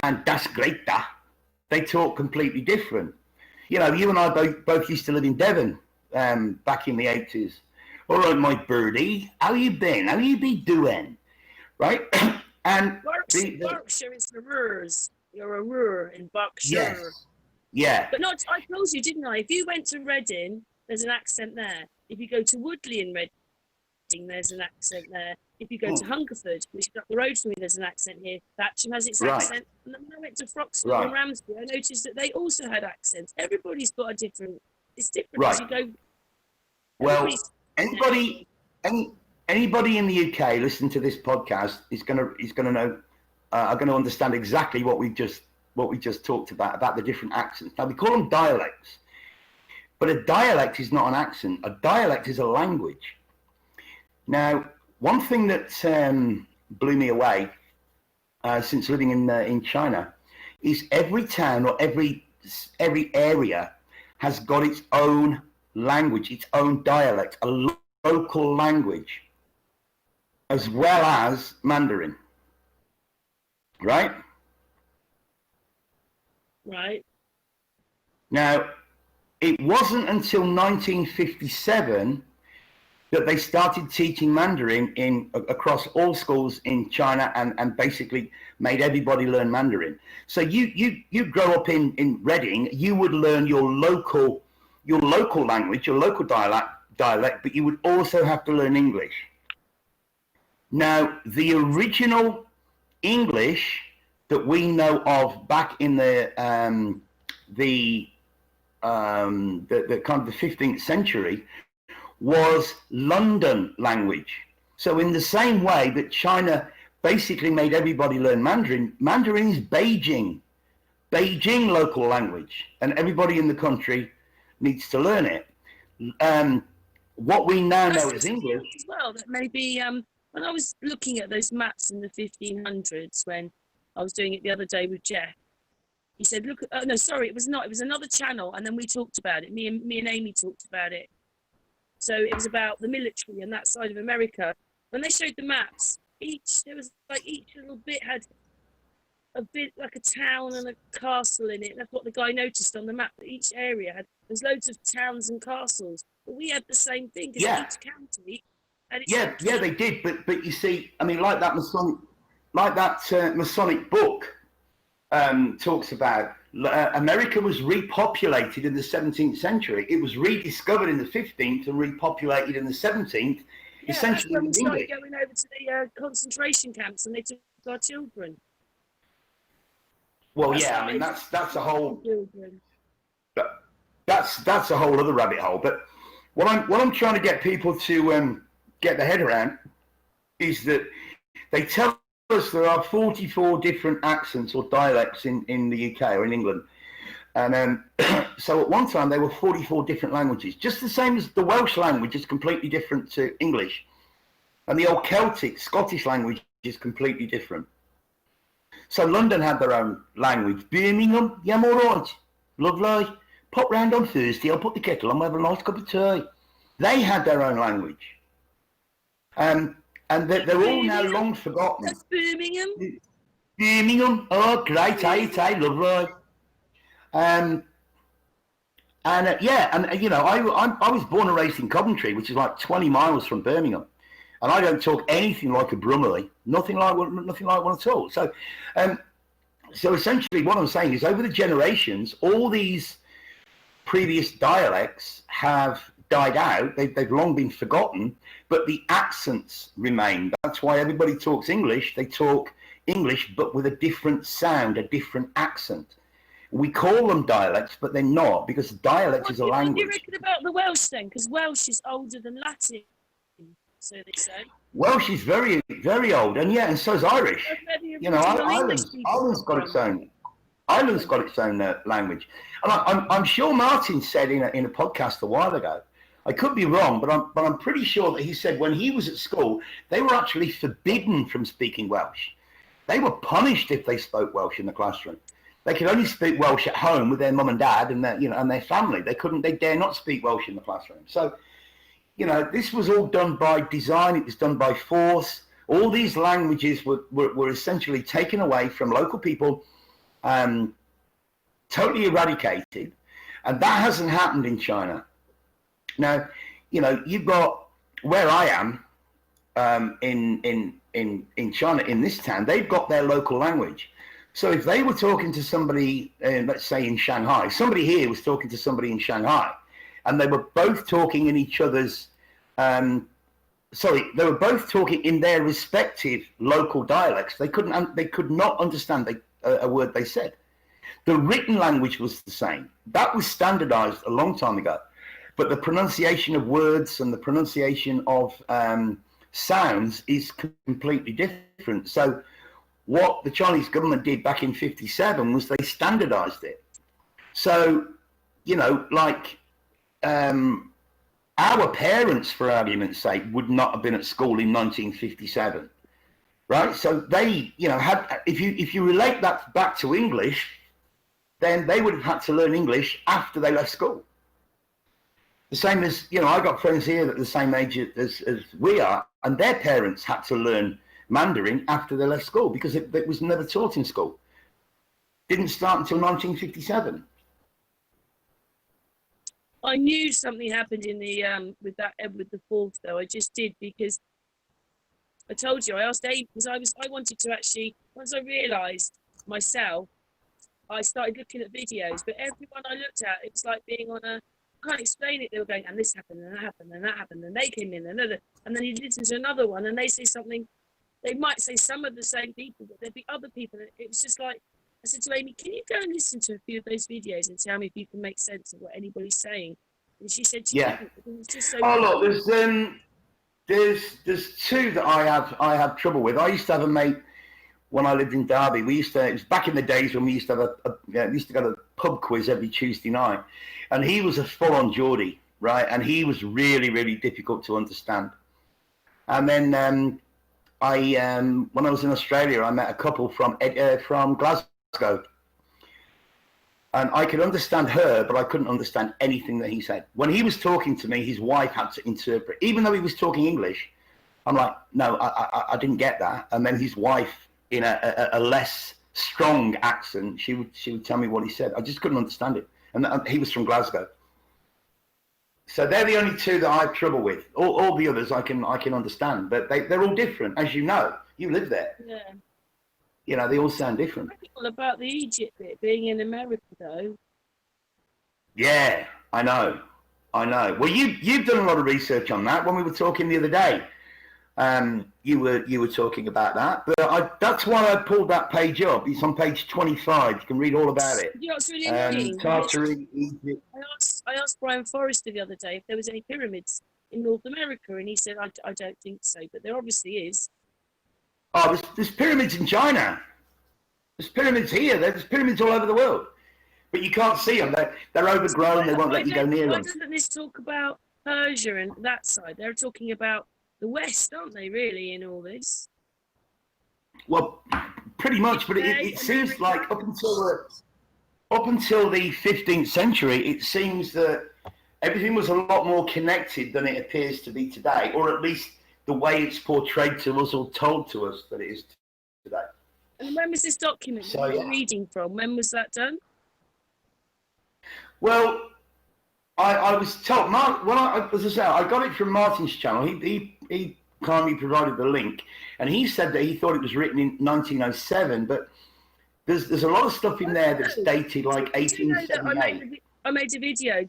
and that's great. They talk completely different. You know, you and I both used to live in Devon back in the 80s. All right, my birdie, how you been? How you be doing? Right? And Berkshire is the Ruurs. You're a Ruhr in Berkshire. Yes. Yeah. But not, I told you, didn't I? If you went to Reading, there's an accent there. If you go to Woodley in Reading, there's an accent there. If you go to Hungerford, which is up the road from me, there's an accent here. Thatcham has its accent. And then when I went to Froxton and Ramsby, I noticed that they also had accents. Everybody's got a different. It's different as you go. Well, anybody in the UK listening to this podcast is gonna know, are going to understand exactly what we just talked about the different accents. Now we call them dialects, but a dialect is not an accent. A dialect is a language. Now, one thing that blew me away since living in China is every town or every area has got its own language, its own dialect, a local language, as well as Mandarin. right? Right. Now, it wasn't until 1957 that they started teaching Mandarin across all schools in China, and basically made everybody learn Mandarin. So you grow up in Reading, you would learn your local language, your local dialect, but you would also have to learn English. Now, the original English that we know of back in the kind of the 15th century was London language. So in the same way that China basically made everybody learn Mandarin, Mandarin is Beijing local language, and everybody in the country needs to learn it. What we now know as English as well. That maybe when I was looking at those maps in the 1500s, when I was doing it the other day with Jeff, he said, "Look, no, sorry, it was not. It was another channel." And then we talked about it. Me and Amy talked about it. So it was about the military and that side of America. When they showed the maps, each little bit had a bit like a town and a castle in it. That's what the guy noticed on the map. That each area had there's loads of towns and castles. But we had the same thing because each county had its own yeah, they did. But you see, I mean, like that Masonic book talks about. America was repopulated in the 17th century. It was rediscovered in the 15th and repopulated in the 17th. Yeah, essentially, that's when we started going over to the concentration camps, and they took our children. Well, yeah, I mean that's a whole that's a whole other rabbit hole. But what I'm trying to get people to get their head around is that they tell us there are 44 different accents or dialects in the UK or in England, and so at one time there were 44 different languages, just the same as the Welsh language is completely different to English, and the old Celtic Scottish language is completely different. So London had their own language. Birmingham, yeah, I'm all right, lovely. Pop round on Thursday, I'll put the kettle on, we'll have a nice cup of tea. They had their own language. And they're all now long forgotten. That's Birmingham. Birmingham, oh great, hey, lovely. And you know, I was born and raised in Coventry, which is like 20 miles from Birmingham, and I don't talk anything like a Brummie, nothing like one at all. So, so essentially, what I'm saying is, over the generations, all these previous dialects have died out. They've long been forgotten, but the accents remain. That's why everybody talks English. They talk English, but with a different sound, a different accent. We call them dialects, but they're not, because dialect is a language. What do you reckon about the Welsh then? Because Welsh is older than Latin, so they say. Welsh is very, very old, and yeah, and so is Irish. You know, Ireland's got its own. Ireland's got its own language, and I'm sure Martin said in a podcast a while ago. I could be wrong, but I'm pretty sure that he said when he was at school, they were actually forbidden from speaking Welsh. They were punished if they spoke Welsh in the classroom. They could only speak Welsh at home with their mum and dad and their family. They dare not speak Welsh in the classroom. So, you know, this was all done by design. It was done by force. All these languages were essentially taken away from local people, totally eradicated, and that hasn't happened in China. Now, you know, you've got where I am in China, in this town, they've got their local language. So if they were talking to somebody, let's say in Shanghai, somebody here was talking to somebody in Shanghai, and they were both talking in each other's, they were both talking in their respective local dialects. They could not understand a word they said. The written language was the same. That was standardized a long time ago. But the pronunciation of words and the pronunciation of sounds is completely different. So what the Chinese government did back in 1957 was they standardized it. So, you know, like our parents, for argument's sake, would not have been at school in 1957, right? So they, you know, had, if you relate that back to English, then they would have had to learn English after they left school. The same as, you know, I got friends here that are the same age as we are, and their parents had to learn Mandarin after they left school because it was never taught in school. Didn't start until 1957. I knew something happened in the with Edward the Fourth, though. I just did, because I told you, I asked Abe, because I wanted to actually, once I realised myself, I started looking at videos, but everyone I looked at, it was like being on a, I can't explain it. They were going, and this happened, and that happened, and that happened, and they came in, and then you listen to another one, and they say something. They might say some of the same people, but there'd be other people. And it was just like, I said to Amy, can you go and listen to a few of those videos and tell me if you can make sense of what anybody's saying? And she said she couldn't, because it was just so. Oh look, there's two that I have trouble with. I used to have a mate when I lived in Derby. It was back in the days when we used to have we used to go to a pub quiz every Tuesday night, and he was a full-on Geordie, right? And he was really, really difficult to understand. And then when I was in Australia, I met a couple from Glasgow, and I could understand her, but I couldn't understand anything that he said. When he was talking to me, his wife had to interpret, even though he was talking English. I'm like, no, I didn't get that. And then his wife, in a less strong accent, she would tell me what he said. I just couldn't understand it. And he was from Glasgow. So they're the only two that I have trouble with. All the others I can understand, but they're all different, as you know. You live there. Yeah. You know, they all sound different. All about the Egypt bit being in America, though. Yeah, I know. Well, you've done a lot of research on that. When we were talking the other day, you were talking about that. But that's why I pulled that page up. It's on page 25. You can read all about it. You know what's really annoying? Tartary, Egypt. I asked Brian Forrester the other day if there was any pyramids in North America, and he said, I don't think so, but there obviously is. Oh, there's pyramids in China. There's pyramids here. There's pyramids all over the world. But you can't see them. They're overgrown. They won't let you go near them. Why doesn't this talk about Persia and that side? They're talking about the West, aren't they, really, in all this? Well, pretty much. But it seems like up until the 15th century, it seems that everything was a lot more connected than it appears to be today, or at least the way it's portrayed to us or told to us that it is today. And when was this document you're reading from? When was that done? Well, I was told, as I say, I got it from Martin's channel. He kindly provided the link, and he said that he thought it was written in 1907, but there's a lot of stuff in there that's dated like 1878. I made a video.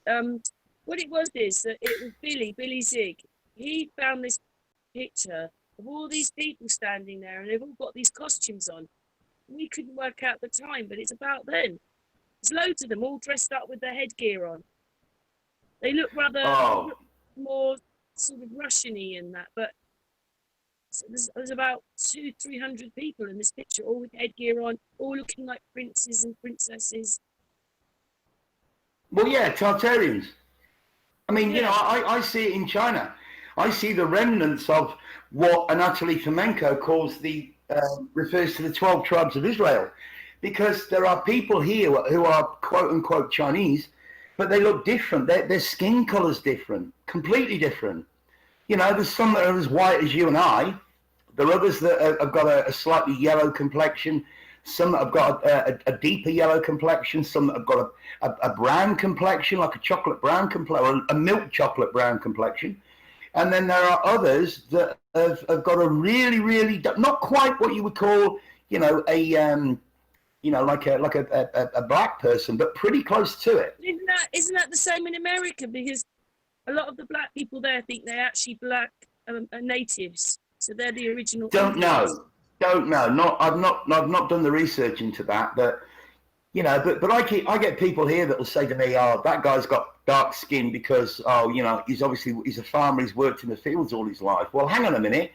What it was is that it was Billy Zig. He found this picture of all these people standing there, and they've all got these costumes on. We couldn't work out the time, but it's about then. There's loads of them all dressed up with their headgear on. They look rather more sort of Russian-y in that, but there's about 200-300 people in this picture, all with headgear on, all looking like princes and princesses. Well, yeah, Tartarians. I mean, you know, I see it in China. I see the remnants of what Anatoly Fomenko calls refers to the 12 tribes of Israel, because there are people here who are quote unquote Chinese, but they look different. Their skin color's different, completely different. You know, there's some that are as white as you and I. There are others that have got a slightly yellow complexion. Some that have got a deeper yellow complexion. Some that have got a brown complexion, like a chocolate brown complexion, or a milk chocolate brown complexion. And then there are others that have got a really, really, not quite what you would call, you know, like a black person, but pretty close to it. Isn't that the same in America? Because a lot of the black people there think they're actually black natives, so they're the original. Don't know. I've not done the research into that, but you know, but I get people here that will say to me, "Oh, that guy's got dark skin because you know, he's a farmer, he's worked in the fields all his life." Well, hang on a minute.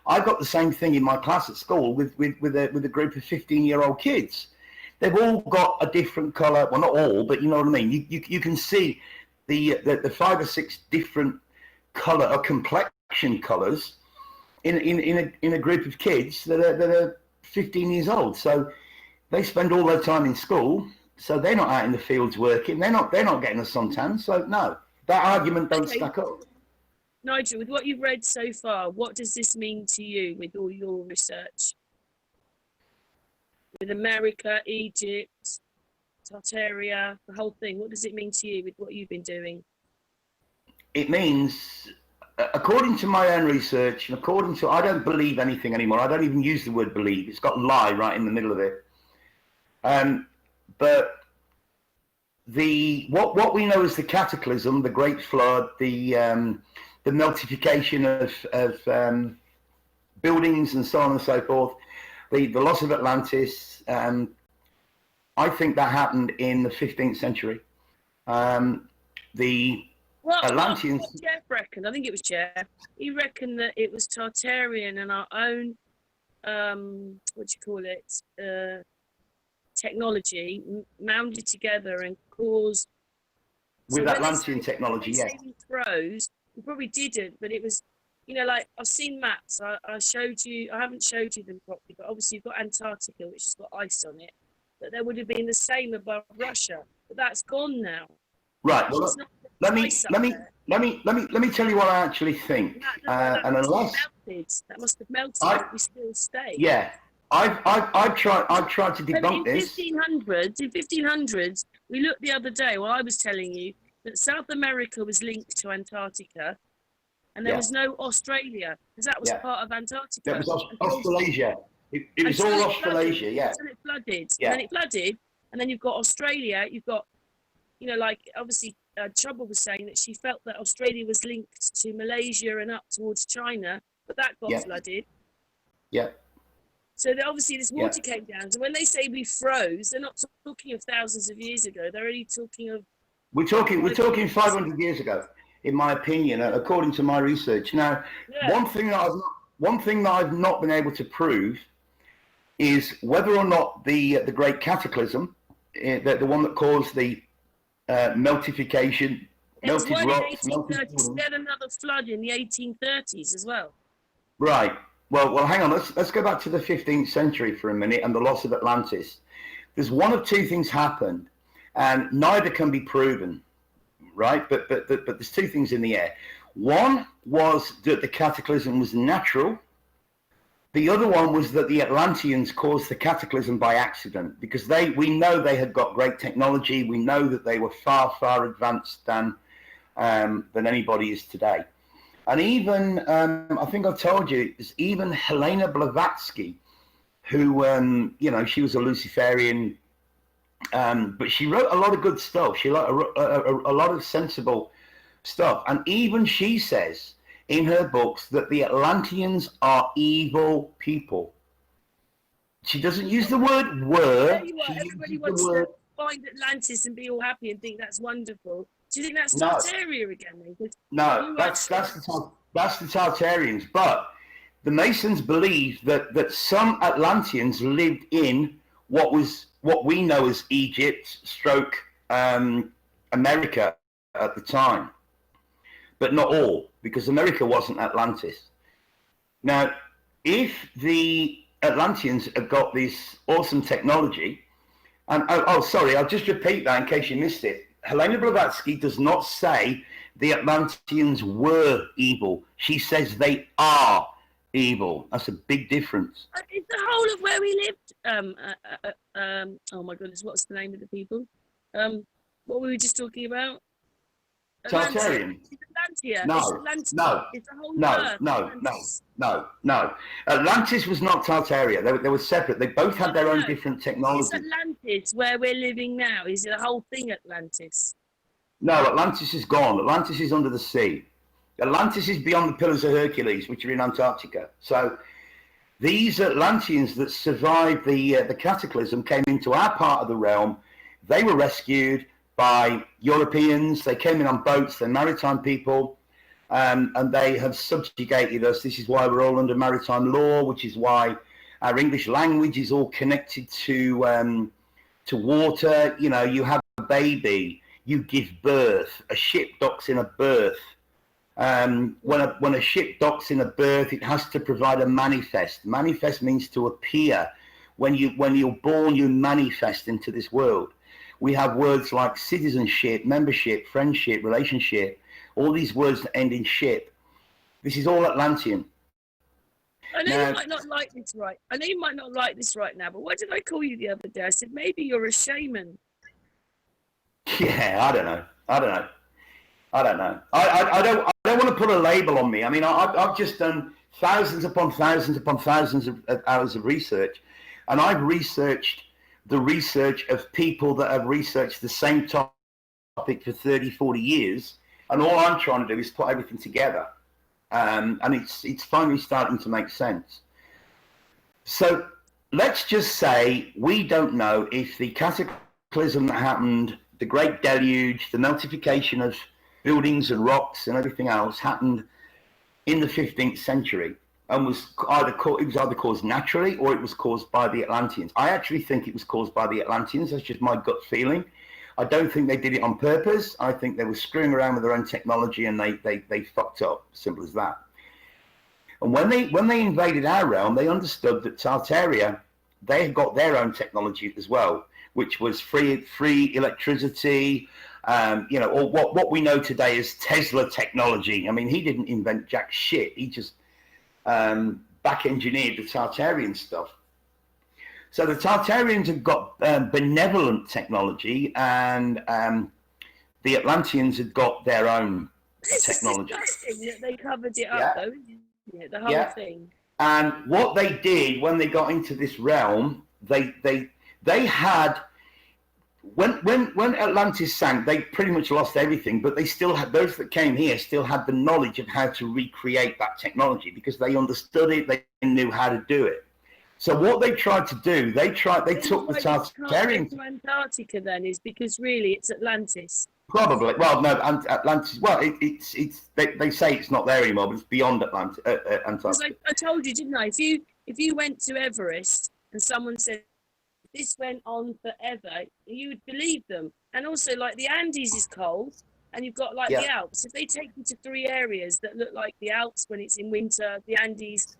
I got the same thing in my class at school with a group of 15-year-old kids. They've all got a different colour. Well, not all, but you know what I mean. You can see the 5 or 6 different colour or complexion colours in a group of kids that are 15 years old. So they spend all their time in school. So they're not out in the fields working. They're not getting a suntan. So no, that argument don't stack up. Nigel, with what you've read so far, what does this mean to you with all your research? With America, Egypt, Tartaria, the whole thing, what does it mean to you with what you've been doing? It means, according to my own research, and according to, I don't believe anything anymore. I don't even use the word believe. It's got lie right in the middle of it. But what we know as the cataclysm, the Great Flood, the multiplication of buildings and so on and so forth, the loss of Atlantis, I think that happened in the 15th century. Atlanteans. What Jeff reckoned, I think it was Jeff, he reckoned that it was Tartarian and our own, technology mounted together and caused. With Atlantean technology, yeah. We froze. We probably didn't, but it was, like I've seen maps. I showed you. I haven't showed you them properly, but obviously you've got Antarctica, which has got ice on it. But there would have been the same above Russia, but that's gone now. Right. Well, let me tell you what I actually think. That must have melted. We still stay. Yeah. I've tried to debunk this. In 1500s, we looked the other day. Well, I was telling you that South America was linked to Antarctica, and there was no Australia because that was part of Antarctica. That was Australasia. It was all Australasia. Yeah. And it flooded. Yeah. And then it flooded, and then you've got Australia. You've got, obviously, Trouble was saying that she felt that Australia was linked to Malaysia and up towards China, but that got flooded. Yeah. So obviously this water came down. So when they say we froze, they're not talking of thousands of years ago. They're only talking of. We're talking 500 years ago, in my opinion, according to my research. Now, one thing that I've not been able to prove is whether or not the Great Cataclysm, the one that caused the meltification, melted rocks, melted. We had another flood in the 1830s as well. Right. Well, hang on. Let's go back to the 15th century for a minute and the loss of Atlantis. There's one of two things happened, and neither can be proven, right? But there's two things in the air. One was that the cataclysm was natural. The other one was that the Atlanteans caused the cataclysm by accident, because we know they had got great technology. We know that they were far advanced than anybody is today. And even, I think I told you, even Helena Blavatsky, who, she was a Luciferian, but she wrote a lot of good stuff. She wrote a lot of sensible stuff. And even she says in her books that the Atlanteans are evil people. She doesn't use the word were. Everybody wants to find Atlantis and be all happy and think that's wonderful. Do you think that's Tartaria again? No, that's the Tartarians. But the Masons believe that some Atlanteans lived in what we know as Egypt / America at the time, but not all, because America wasn't Atlantis. Now, if the Atlanteans have got this awesome technology, and sorry, I'll just repeat that in case you missed it. Helena Blavatsky does not say the Atlanteans were evil. She says they are evil. That's a big difference. It's the whole of where we lived. Oh my goodness, what's the name of the people? What were we just talking about? Tartarian. Atlantia. No. Atlantis was not Tartaria. They were separate. They both had their own different technology. It's Atlantis where we're living now. Is the whole thing Atlantis? No, Atlantis is gone. Atlantis is under the sea. Atlantis is beyond the Pillars of Hercules, which are in Antarctica. So these Atlanteans that survived the cataclysm came into our part of the realm. They were rescued by Europeans. They came in on boats. They're maritime people, and they have subjugated us. This is why we're all under maritime law, which is why our English language is all connected to water. You have a baby, you give birth. A ship docks in a berth. When a ship docks in a berth, it has to provide a manifest. Manifest means to appear. When you're born, you manifest into this world. We have words like citizenship, membership, friendship, relationship, all these words that end in ship. This is all Atlantean. I know Now, you might not like this right. I know you might not like this right now, but what did I call you the other day? I said maybe you're a shaman. yeah, I don't know. I don't want to put a label on me. I mean, I've just done thousands upon thousands upon thousands of hours of research, and I've researched the research of people that have researched the same topic for 30, 40 years, and all I'm trying to do is put everything together, and it's finally starting to make sense. So let's just say we don't know if the cataclysm that happened, the Great Deluge, the meltification of buildings and rocks and everything else happened in the 15th century and was either caused naturally or it was caused by the Atlanteans. I actually think it was caused by the Atlanteans. That's just my gut feeling. I don't think they did it on purpose. I think they were screwing around with their own technology and they fucked up. Simple as that. And when they invaded our realm, they understood that Tartaria, they had got their own technology as well, which was free electricity, or what we know today as Tesla technology. I mean, he didn't invent jack shit. He just back engineered the Tartarian stuff. So the Tartarians have got benevolent technology, and the Atlanteans had got their own technology. It's disgusting that they covered it up, though, isn't it? The whole thing. And what they did when they got into this realm, they had, when Atlantis sank, they pretty much lost everything, but they still had, those that came here still had the knowledge of how to recreate that technology because they understood it, they knew how to do it. So what they tried to do, they took the Tartarians to Antarctica then is because really it's Atlantis. Probably. Well, no, Atlantis. Well, they say it's not there anymore, but it's beyond Antarctica. I told you, didn't I? If you went to Everest and someone said this went on forever, you would believe them. And also, like the Andes is cold, and you've got like the Alps. If they take you to three areas that look like the Alps when it's in winter, the Andes.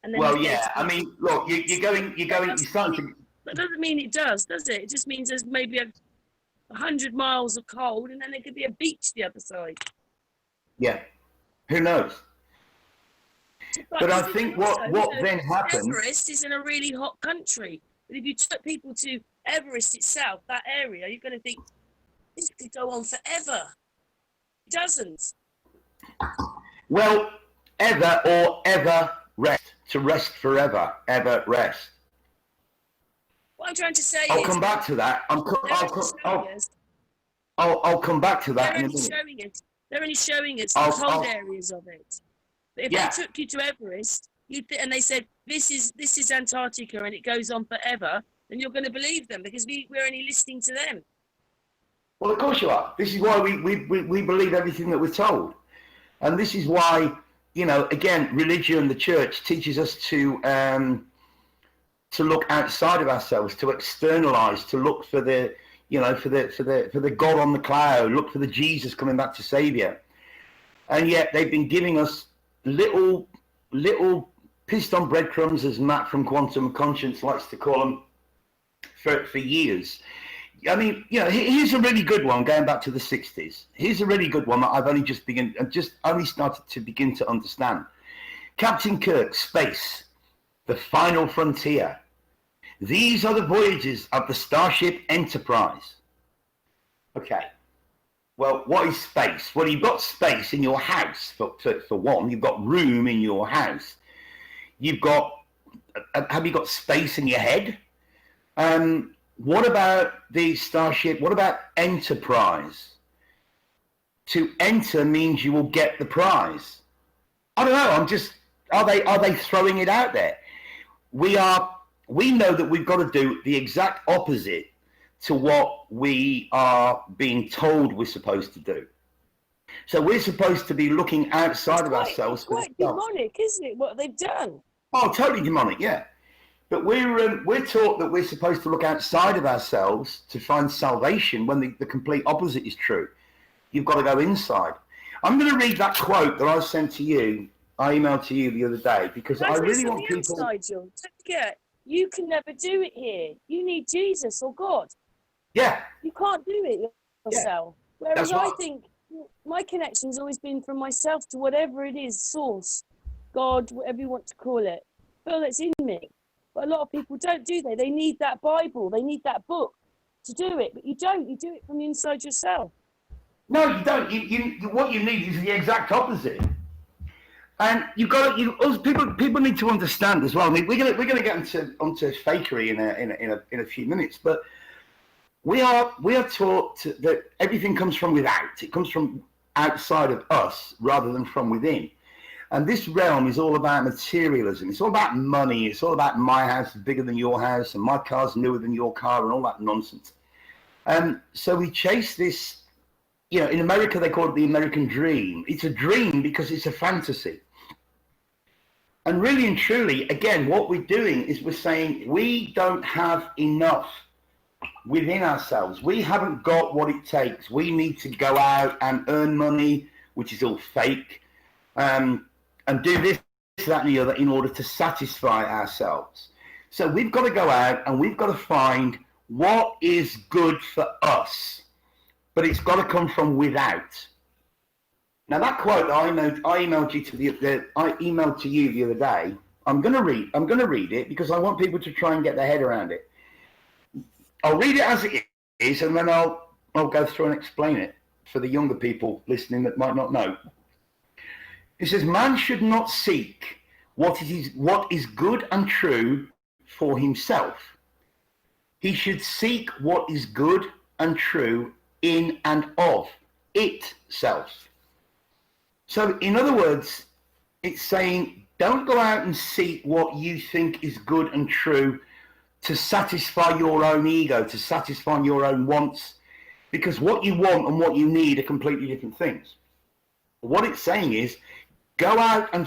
And then I mean, look, you're starting to. That doesn't mean it does it? It just means there's maybe 100 miles of cold, and then there could be a beach the other side. Yeah, who knows? But I think what then happens. Everest is in a really hot country, but if you took people to Everest itself, that area, you're going to think this could go on forever. It doesn't. Well, ever rest. To rest forever, ever rest. What I'm trying to say I'll come back to that. I'll come back to that in a minute. They're only showing us the cold areas of it. But if they took you to Everest, and they said this is Antarctica and it goes on forever, then you're going to believe them because we're only listening to them. Well, of course you are. This is why we believe everything that we're told, and this is why, again, religion, the church teaches us to look outside of ourselves, to externalize, to look for the God on the cloud, look for the Jesus coming back to save you. And yet they've been giving us little pissed on breadcrumbs, as Matt from Quantum Conscience likes to call them, for years. I mean, here's a really good one going back to the 60s. Here's a really good one that I've only only started to begin to understand. Captain Kirk, Space, the Final Frontier. These are the voyages of the Starship Enterprise. Okay. Well, what is space? Well, you've got space in your house, for one. You've got room in your house. Have you got space in your head? What about the Starship? What about Enterprise? To enter means you will get the prize. I don't know. Are they throwing it out there? We know that we've got to do the exact opposite to what we are being told we're supposed to do. So we're supposed to be looking outside of ourselves. It's quite demonic, isn't it, what they've done? Oh, totally demonic, yeah. But we're taught that we're supposed to look outside of ourselves to find salvation when the complete opposite is true. You've got to go inside. I'm going to read that quote that I sent to you. I emailed to you the other day because I really want people. Outside, John. Don't forget, you can never do it here. You need Jesus or God. Yeah. You can't do it yourself. Yeah. Whereas I think My connection's always been from myself to whatever it is, source, God, whatever you want to call it. Feel that's in me. But a lot of people don't, do they? They need that Bible, they need that book to do it, but you don't. You do it from the inside yourself. No, you don't. What you need is the exact opposite. And people need to understand as well. I mean, we're gonna get onto fakery in a few minutes, but we are taught that everything comes from without. It comes from outside of us rather than from within. And this realm is all about materialism. It's all about money. It's all about my house is bigger than your house and my car's newer than your car and all that nonsense. So we chase this. You know, in America, they call it the American dream. It's a dream because it's a fantasy. And really and truly, again, what we're doing is we're saying we don't have enough within ourselves. We haven't got what it takes. We need to go out and earn money, which is all fake, and do this, that, and the other in order to satisfy ourselves. So we've got to go out and we've got to find what is good for us. But it's got to come from without. Now that quote I emailed to you the other day. I'm going to read it because I want people to try and get their head around it. I'll read it as it is, and then I'll go through and explain it for the younger people listening that might not know. It says, "Man should not seek what is good and true for himself. He should seek what is good and true in and of itself." So in other words, it's saying don't go out and seek what you think is good and true to satisfy your own ego, to satisfy your own wants, because what you want and what you need are completely different things. What it's saying is go out and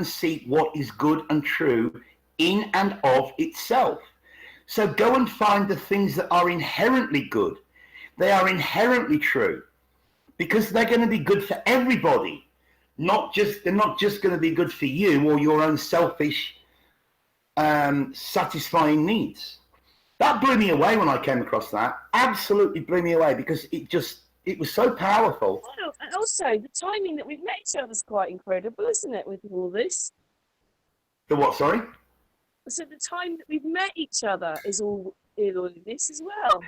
seek what is good and true in and of itself. So go and find the things that are inherently good. They are inherently true because they're going to be good for everybody. They're not just going to be good for you or your own selfish, satisfying needs. That blew me away when I came across that. Absolutely blew me away because it was so powerful. Oh, and also the timing that we've met each other is quite incredible, isn't it, with all this? The what, sorry? So the time that we've met each other is all of this as well.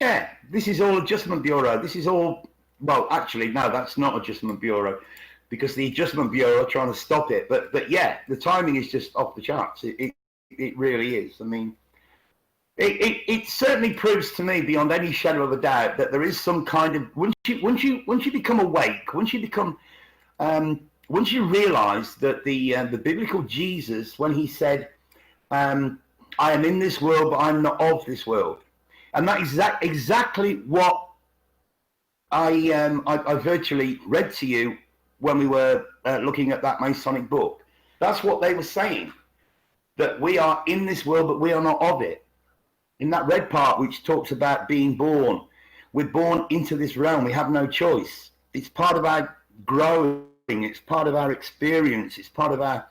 Yeah, this is all Adjustment Bureau. This is all, well, actually, no, that's not Adjustment Bureau because the Adjustment Bureau are trying to stop it. But yeah, the timing is just off the charts. It really is. I mean, it certainly proves to me beyond any shadow of a doubt that there is some kind of, once you become awake, once you realize that the biblical Jesus, when he said, I am in this world, but I'm not of this world. And that is exactly what I virtually read to you when we were looking at that Masonic book. That's what they were saying, that we are in this world, but we are not of it. In that red part, which talks about being born, we're born into this realm. We have no choice. It's part of our growing. It's part of our experience. It's part of our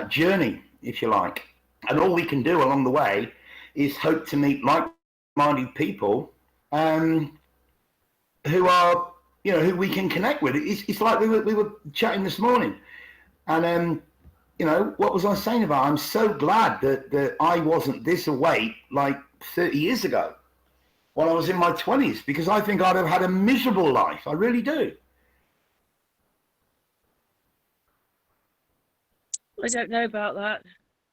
journey, if you like. And all we can do along the way is hope to meet like-minded people who are, who we can connect with. It's like we were chatting this morning, and what was I saying about? I'm so glad that I wasn't this awake like 30 years ago when I was in my 20s, because I think I'd have had a miserable life. I really do. I don't know about that.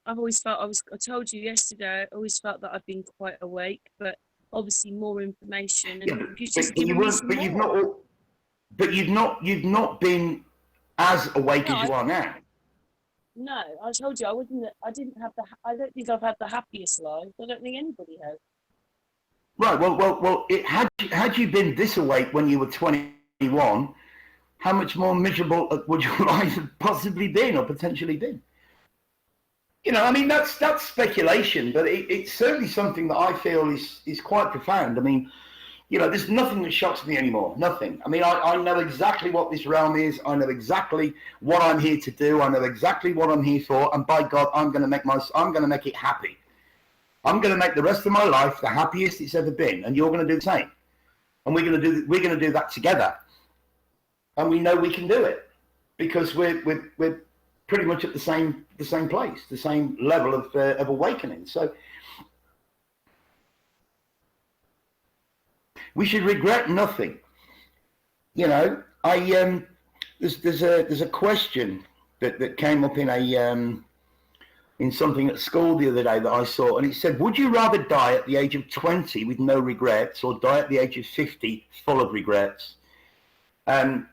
I've always felt I told you yesterday, I always felt that I've been quite awake, but obviously more information. And you've not been as awake as you are now. No, I told you I don't think I've had the happiest life. I don't think anybody has. Right. Well. Had you been this awake when you were 21, how much more miserable would your life have possibly been or potentially been? I mean, that's speculation, but it's certainly something that I feel is quite profound. I mean, there's nothing that shocks me anymore. Nothing. I mean, I know exactly what this realm is. I know exactly what I'm here to do. I know exactly what I'm here for. And by God, I'm going to make it happy. I'm going to make the rest of my life the happiest it's ever been. And you're going to do the same. and we're going to do that together, and we know we can do it because we're pretty much at the same place, the same level of awakening. So we should regret nothing. You know, there's a question that came up in something at school the other day that I saw, and it said, would you rather die at the age of 20 with no regrets, or die at the age of 50 full of regrets? And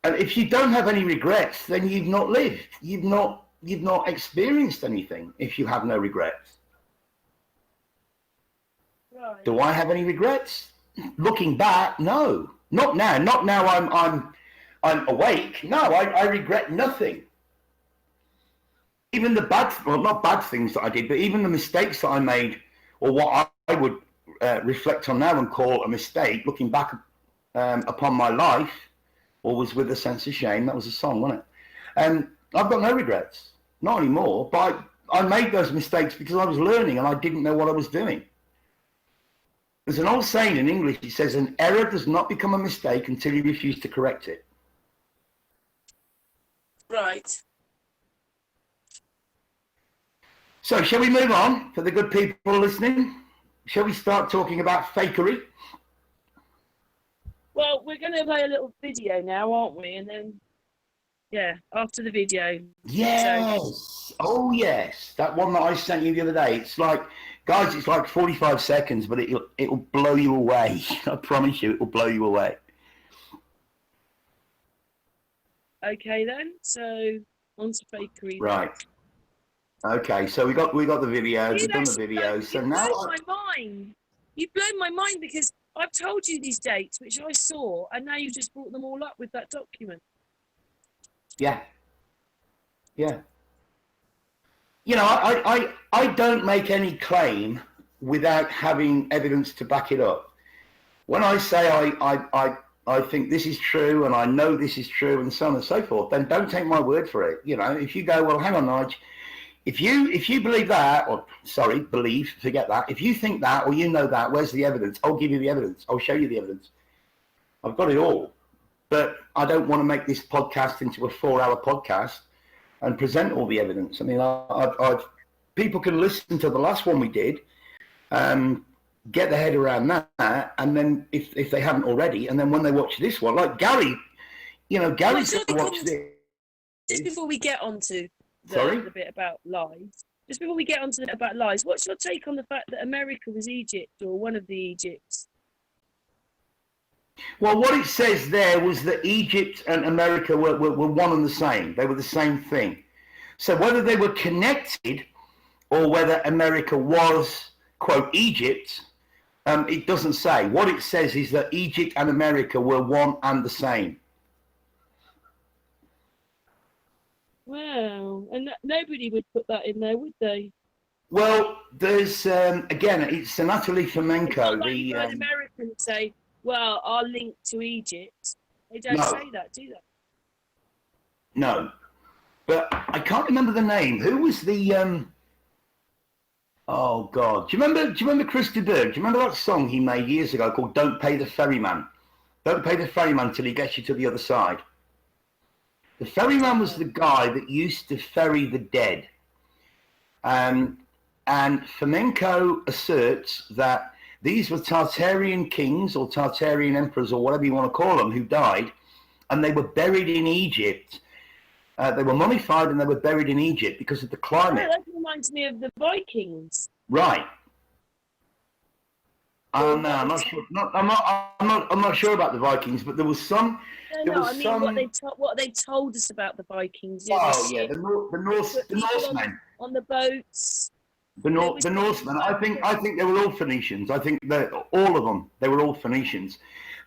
if you don't have any regrets, then you've not lived. You've not experienced anything if you have no regrets. Right. Do I have any regrets? Looking back, no. Not now. Not now I'm awake. No, I regret nothing. Even the not bad things that I did, but even the mistakes that I made, or what I would reflect on now and call a mistake, looking back upon my life, always with a sense of shame. That was a song, wasn't it? And I've got no regrets, not anymore. But I made those mistakes because I was learning and I didn't know what I was doing. There's an old saying in English, it says, an error does not become a mistake until you refuse to correct it. Right. So shall we move on for the good people listening? Shall we start talking about fakery? Well, we're going to play a little video now, aren't we? And then, yeah, after the video. Yes. So, oh, yes. That one that I sent you the other day. It's like, guys, it's like 45 seconds, but it'll blow you away. I promise you, it will blow you away. Okay, then. So, on to fakery. Right. Okay, so we got the video. We've done the video. So now blown my mind. You've blown my mind because I've told you these dates, which I saw, and now you've just brought them all up with that document. Yeah. Yeah. You know, I don't make any claim without having evidence to back it up. When I say I think this is true and I know this is true and so on and so forth, then don't take my word for it. You know, if you go, well, hang on, Nige, if you believe that, or sorry, believe, forget that. If you think that or you know that, where's the evidence? I'll give you the evidence. I'll show you the evidence. I've got it all. But I don't want to make this podcast into a 4-hour podcast and present all the evidence. I mean, people can listen to the last one we did, get their head around that, and then if they haven't already, and then when they watch this one, like Gary, you know, Gary's going to watch this. Just before we get on to the bit about lies, just before we get on to the bit about lies, what's your take on the fact that America was Egypt, or one of the Egypts? Well, what it says there was that Egypt and America were one and the same. They were the same thing. So whether they were connected or whether America was, quote, Egypt, it doesn't say. What it says is that Egypt and America were one and the same. Wow. And nobody would put that in there, would they? Well, there's, again, it's Natalie Fomenko. The Americans say, well, our link to Egypt. They don't say that, do they? No. But I can't remember the name. Who was the... Oh, God. Do you remember Christos? Do you remember that song he made years ago called Don't Pay the Ferryman? Don't pay the ferryman till he gets you to the other side. The ferryman was the guy that used to ferry the dead. And Fomenko asserts that these were Tartarian kings or Tartarian emperors or whatever you want to call them who died, and they were buried in Egypt. They were mummified and they were buried in Egypt because of the climate. Oh, that reminds me of the Vikings. Right. No, I'm not sure. I'm not sure about the Vikings, but there was some. What they told us about the Vikings. Oh yeah, the Norsemen on the boats. The Norsemen. I think they were all Phoenicians. I think that all of them. They were all Phoenicians.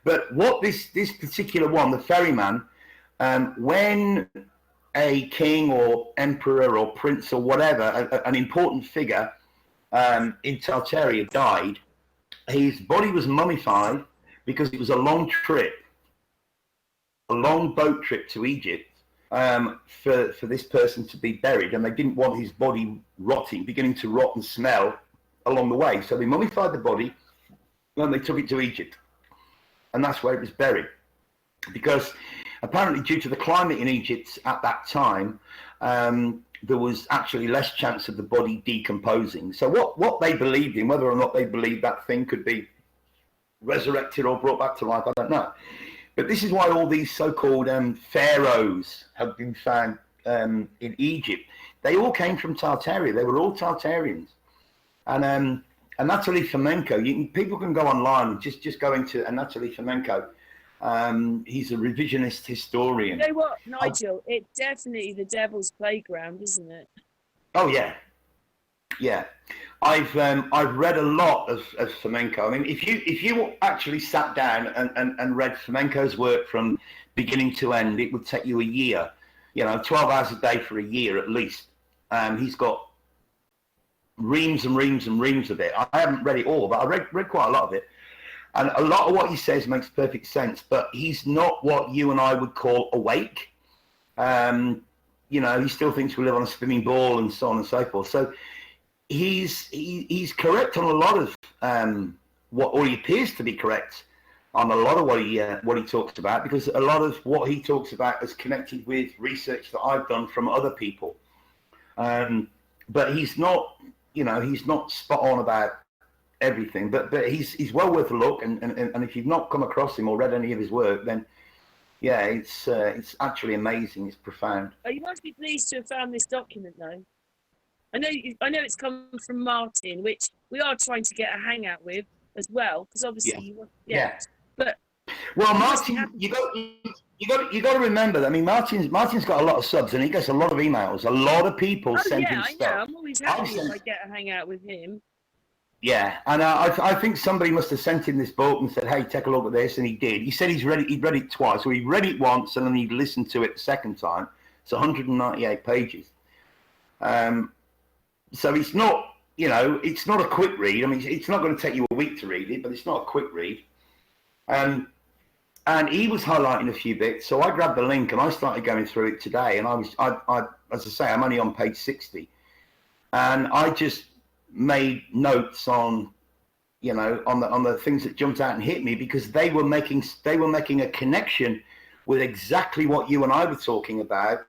But what this particular one, the ferryman, when a king or emperor or prince or whatever, an important figure in Tartaria died, his body was mummified because it was a long trip, a long boat trip to Egypt for this person to be buried, and they didn't want his body beginning to rot and smell along the way. So they mummified the body and they took it to Egypt. and that's where it was buried. Because apparently, due to the climate in Egypt at that time, there was actually less chance of the body decomposing. So what they believed in, whether or not they believed that thing could be resurrected or brought back to life, I don't know. But this is why all these so-called pharaohs have been found in Egypt. They all came from Tartaria. They were all Tartarians. And Anatoly Fomenko, people can go online and just go into Anatoly Fomenko. He's a revisionist historian. You know what, Nigel? It's definitely the devil's playground, isn't it? Oh yeah, yeah. I've read a lot of Fomenko. I mean, if you actually sat down and read Fomenko's work from beginning to end, it would take you a year. 12 hours a day for a year at least. He's got reams and reams and reams of it. I haven't read it all, but I read quite a lot of it. And a lot of what he says makes perfect sense, but he's not what you and I would call awake. He still thinks we live on a spinning ball and so on and so forth. So he's correct on a lot of or he appears to be correct on a lot of what he talks about, because a lot of what he talks about is connected with research that I've done from other people. But he's not, he's not spot on about everything, but he's well worth a look, and if you've not come across him or read any of his work, then yeah, it's actually amazing. It's profound. Oh, you must be pleased to have found this document, though. I know it's come from Martin, which we are trying to get a hangout with as well, because obviously But well, Martin, you got to remember that. I mean, Martin's got a lot of subs, and he gets a lot of emails. A lot of people send him stuff. Yeah, I know. I'm always happy if I get a hangout with him. Yeah, and I think somebody must have sent him this book and said, "Hey, take a look at this," and he did. He said he'd read it twice. So he read it once, and then he listened to it the second time. It's 198 pages. So it's not, it's not a quick read. I mean, it's not going to take you a week to read it, but it's not a quick read. And he was highlighting a few bits, so I grabbed the link and I started going through it today. And I as I say, I'm only on page 60, and I just made notes on, on the things that jumped out and hit me, because they were making a connection with exactly what you and I were talking about,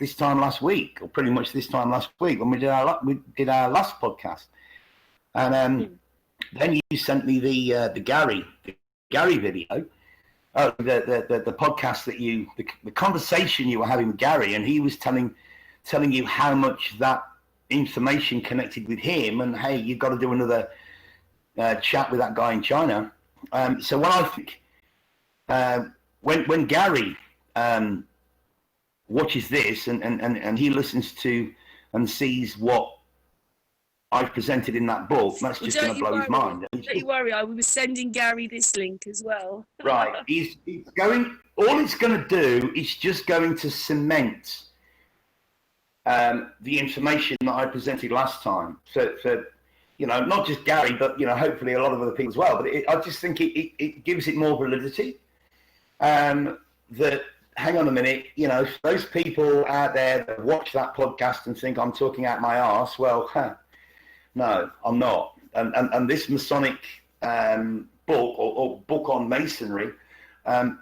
this time last week, or pretty much this time last week when we did our last podcast. And then you sent me the Gary video, the podcast that the conversation you were having with Gary, and he was telling you how much that information connected with him, and hey, you've got to do another chat with that guy in China. So when I think when Gary watches this and he listens to and sees what I've presented in that book, that's just going to blow his mind. Don't you worry, I was sending Gary this link as well. Right, he's going. All it's going to do is just going to cement the information that I presented last time for not just Gary, but hopefully a lot of other people as well. But I just think it gives it more validity. That, hang on a minute, those people out there that watch that podcast and think I'm talking out my arse, well, no, I'm not. And this Masonic book or book on Masonry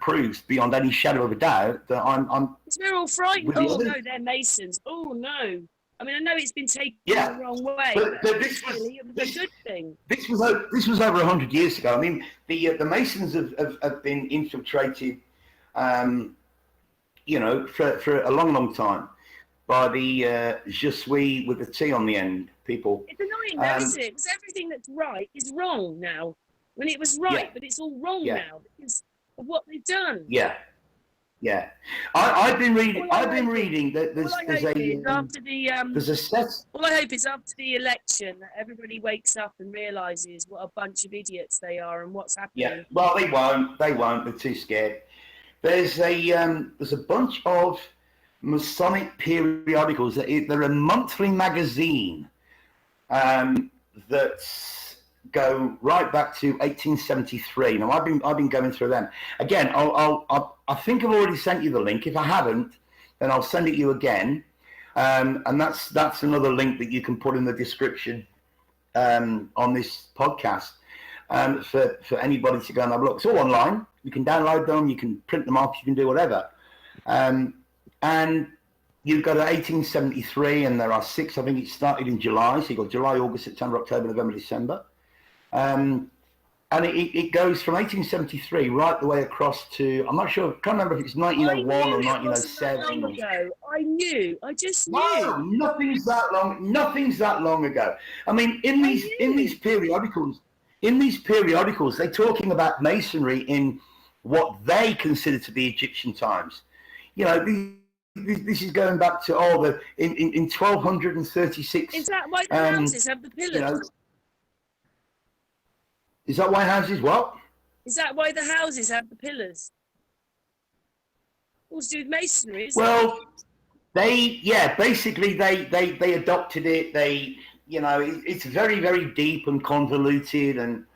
proves beyond any shadow of a doubt that I'm. We're all frightened. Oh no, they're Masons. Oh no. I mean, I know it's been taken the wrong way, but this was a good thing. This was over 100 years ago. I mean, the Masons have been infiltrated, for a long time by the Je suis with the T on the end people. It's annoying, though, isn't it? Because everything that's right is wrong now. When it was right, but it's all wrong now because of what they've done. Yeah. Yeah, I've been reading. That there's a set. All I hope is after the election that everybody wakes up and realizes what a bunch of idiots they are and what's happening. Yeah, well, they won't. They're too scared. There's a bunch of Masonic periodicals. They're a monthly magazine that go right back to 1873. Now I've been going through them again. I think I've already sent you the link. If I haven't, then I'll send it you again. And that's another link that you can put in the description on this podcast. for anybody to go and have a look. It's all online. You can download them, you can print them off, you can do whatever. And you've got 1873, and there are 6. I think it started in July. So you've got July, August, September, October, November, December. And it goes from 1873 right the way across to, I'm not sure, I can't remember if it's 1901 or 1907. I knew. I just knew. No, nothing's that long ago. I mean, in these periodicals, they're talking about masonry in what they consider to be Egyptian times. You know, this is going back to in 1236. Is that why the houses have the pillars? You know, is that why houses what? Is that why the houses have the pillars? What's to do with masonry? Well, basically they adopted it. It's very, very deep and convoluted, and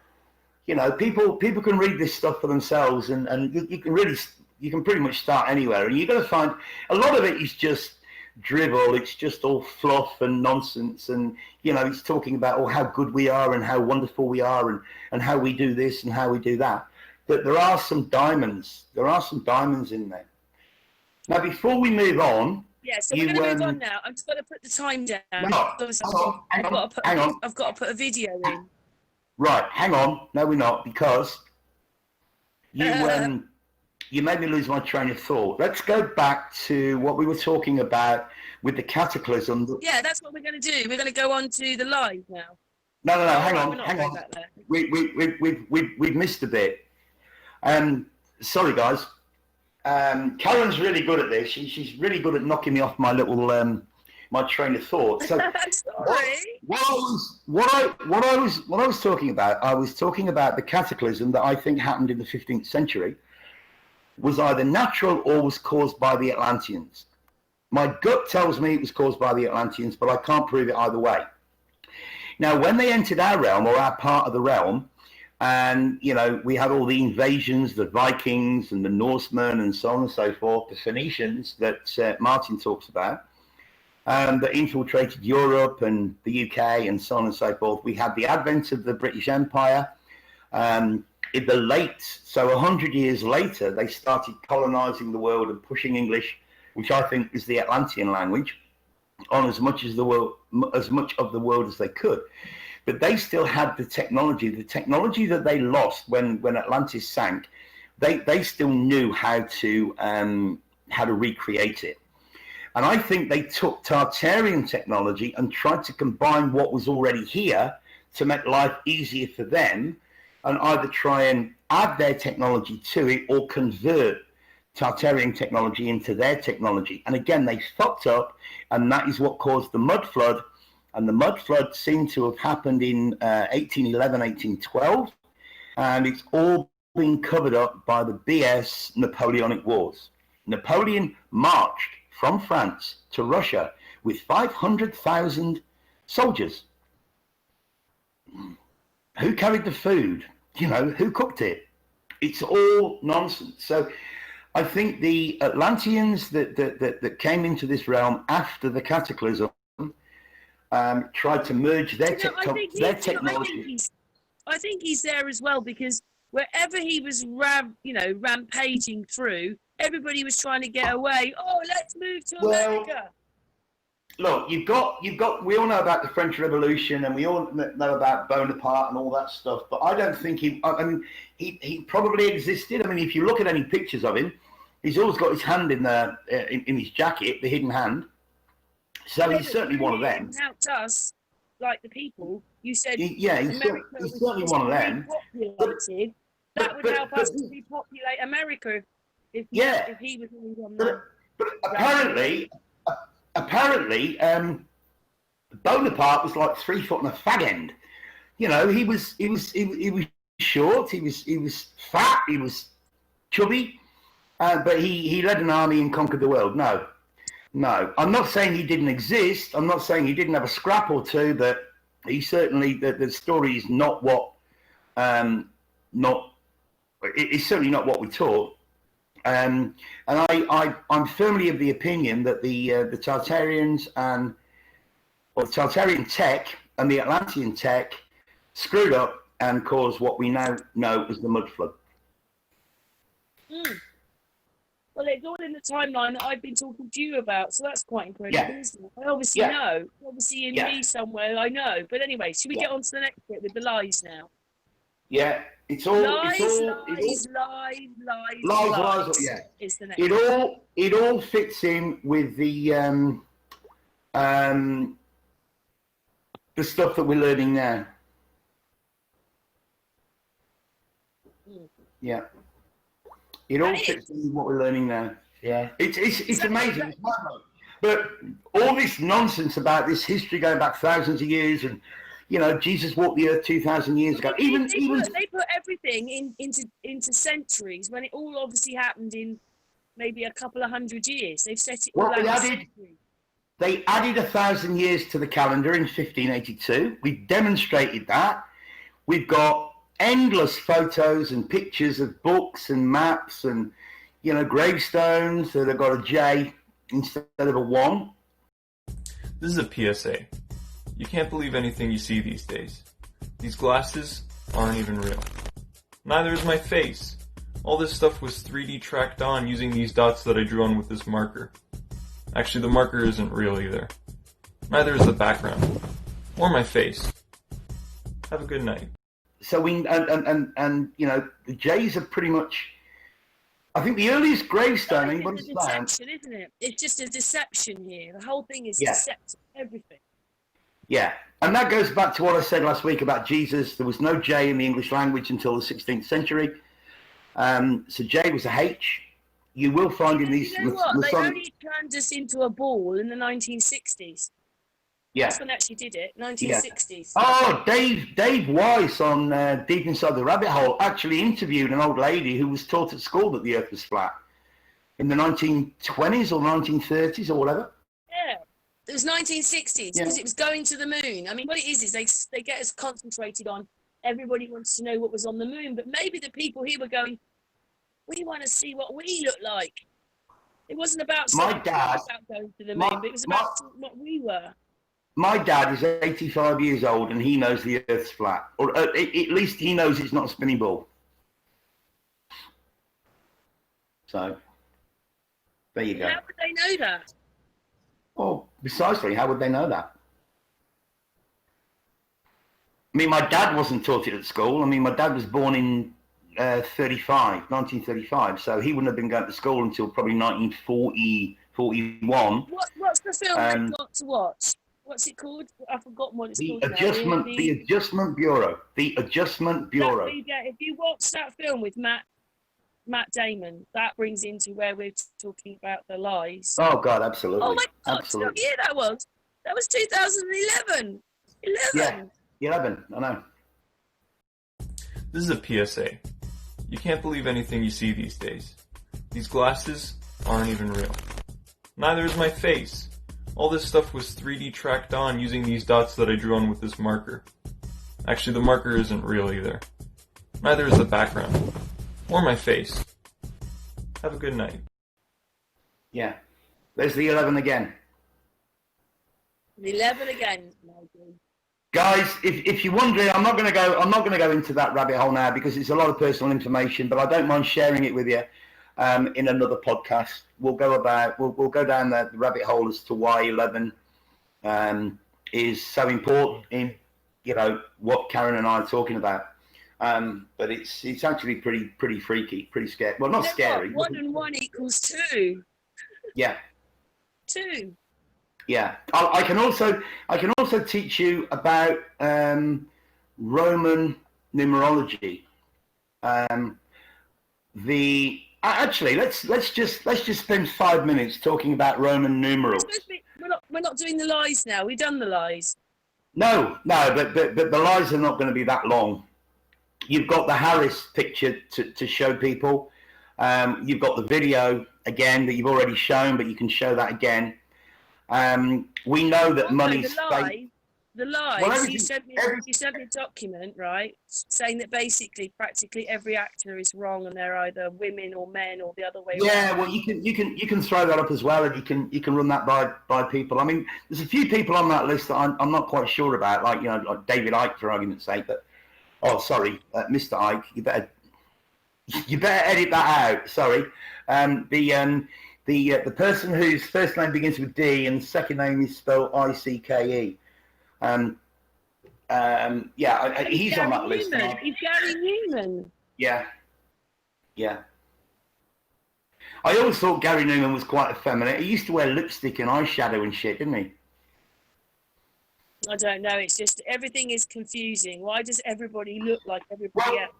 people can read this stuff for themselves, and you can pretty much start anywhere, and you're going to find a lot of it is just drivel. It's just all fluff and nonsense, and it's talking about how good we are and how wonderful we are and how we do this and how we do that. But there are some diamonds. There are some diamonds in there. Now, before we move on, so we're going to move on now. I'm just going to put the time down. I've got to put a video in. Right, hang on. No, we're not, because you made me lose my train of thought. Let's go back to what we were talking about with the cataclysm. Yeah, that's what we're going to do. We're going to go on to the live now. No, hang on. We've missed a bit. Sorry, guys. Karen's really good at this. She's really good at knocking me off my little my train of thought. So sorry. What I was talking about, I was talking about the cataclysm that I think happened in the 15th century. Was either natural or was caused by the Atlanteans. My gut tells me it was caused by the Atlanteans, but I can't prove it either way. Now, when they entered our realm, or our part of the realm, and we had all the invasions, the Vikings and the Norsemen and so on and so forth, the Phoenicians that Martin talks about, that infiltrated Europe and the UK and so on and so forth. We had the advent of the British Empire. In the late, so 100 years later, they started colonizing the world and pushing English, which I think is the Atlantean language, on as much of the world as they could. But they still had the technology that they lost when Atlantis sank. They still knew how to recreate it. And I think they took Tartarian technology and tried to combine what was already here to make life easier for them, and either try and add their technology to it or convert Tartarian technology into their technology. And again, they fucked up, and that is what caused the mud flood. And the mud flood seemed to have happened in 1811, 1812, and it's all been covered up by the BS Napoleonic Wars. Napoleon marched from France to Russia with 500,000 soldiers. Who carried the food? Who cooked it? It's all nonsense. So I think the Atlanteans that came into this realm after the cataclysm tried to merge their technology. I think he's there as well, because wherever he was rampaging through, everybody was trying to get away. Oh, let's move to America. Look, you've got. We all know about the French Revolution, and we all know about Bonaparte and all that stuff. But I don't think he. I mean, he probably existed. I mean, if you look at any pictures of him, he's always got his hand in in his jacket, the hidden hand. So he's certainly one of them. Helped us, like the people. You said, he's certainly one of them. That would help us to repopulate America if he was only one man. But apparently, Bonaparte was like 3 foot and a fag end. He was short, he was fat, he was chubby, but he led an army and conquered the world. No, I'm not saying he didn't exist. I'm not saying he didn't have a scrap or two, but he certainly, the story is not what, it's certainly not what we taught. And I'm firmly of the opinion that the Tartarians the Tartarian tech and the Atlantean tech screwed up and caused what we now know as the mud flood. Mm. Well, it's all in the timeline that I've been talking to you about, so that's quite incredible, isn't it? I obviously know. Obviously in me somewhere, I know. But anyway, should we get on to the next bit with the lies now? Yeah, it's all lies. Yeah, is the next it all fits in with the stuff that we're learning now. Yeah, it all fits in with what we're learning now. Yeah, it's amazing. But all this nonsense about this history going back thousands of years, and you know, Jesus walked the earth 2,000 years ago. They put everything into centuries when it all obviously happened in maybe a couple of hundred years. They've set it all out. They added 1,000 years to the calendar in 1582. We demonstrated that. We've got endless photos and pictures of books and maps and, you know, gravestones that have got a J instead of a 1. This is a PSA. You can't believe anything you see these days. These glasses aren't even real. Neither is my face. All this stuff was 3D tracked on using these dots that I drew on with this marker. Actually, the marker isn't real either. Neither is the background. Or my face. Have a good night. So and you know, the J's are pretty much, I think the earliest gravestone anybody's found. It's a deception, isn't it? It's just a deception here. The whole thing is deceptive, everything. Yeah, and that goes back to what I said last week about Jesus. There was no J in the English language until the 16th century. So J was a H. You will find in these... You know what? They only turned us into a ball in the 1960s. Yeah. That's when they actually did it, 1960s. Yeah. Oh, Dave Weiss on Deep Inside the Rabbit Hole actually interviewed an old lady who was taught at school that the earth was flat in the 1920s or 1930s or whatever. Yeah. It was 1960s because it was going to the moon. I mean, what it is they get us concentrated on everybody wants to know what was on the moon, but maybe the people here were going, we want to see what we look like. It wasn't about my dad about going to the moon, but it was about what we were. My dad is 85 years old and he knows the earth's flat, or at least he knows it's not a spinning ball. So there you go. How would they know that? Oh, precisely. How would they know that? I mean, my dad wasn't taught it at school. I mean, my dad was born in 1935, so he wouldn't have been going to school until probably 1940, 41. What's the film they've got to watch? What's it called? I've forgotten what it's called. The Adjustment Bureau. The Adjustment Bureau. If you watch that film with Matt Damon, that brings into where we're talking about the lies. Oh God, absolutely. Oh my God, absolutely. what year that was? That was 2011. 11. Yeah, 11. I know. This is a PSA. You can't believe anything you see these days. These glasses aren't even real. Neither is my face. All this stuff was 3D tracked on using these dots that I drew on with this marker. Actually, the marker isn't real either. Neither is the background. Or my face. Have a good night. Yeah. There's the 11 again. The 11 again. Guys, if you're wondering, I'm not going to go into that rabbit hole now because it's a lot of personal information, but I don't mind sharing it with you in another podcast. We'll go down the rabbit hole as to why 11 is so important in, you know, what Karen and I are talking about. But it's actually pretty freaky, pretty scary. Well, not scary. 1 and 1 equals 2. Yeah. 2. Yeah. I can also teach you about Roman numerology. Actually, let's just spend 5 minutes talking about Roman numerals. We're not doing the lies now. We've done the lies. No, but the lies are not going to be that long. You've got the Harris picture to show people. You've got the video again that you've already shown, but you can show that again. We know that money's fake. The lies. Well, you sent me a document, right, saying that basically practically every actor is wrong and they're either women or men or the other way around. Yeah, well, you can throw that up as well, and you can run that by people. I mean, there's a few people on that list that I'm not quite sure about, like David Icke, for argument's sake, but Oh, sorry, Mr. Ike. You better edit that out. Sorry. The person whose first name begins with D and second name is spelled ICKE. He's on that list. He's Gary Newman. Yeah. I always thought Gary Newman was quite effeminate. He used to wear lipstick and eyeshadow and shit, didn't he? I don't know. It's just everything is confusing. Why does everybody look like everybody else?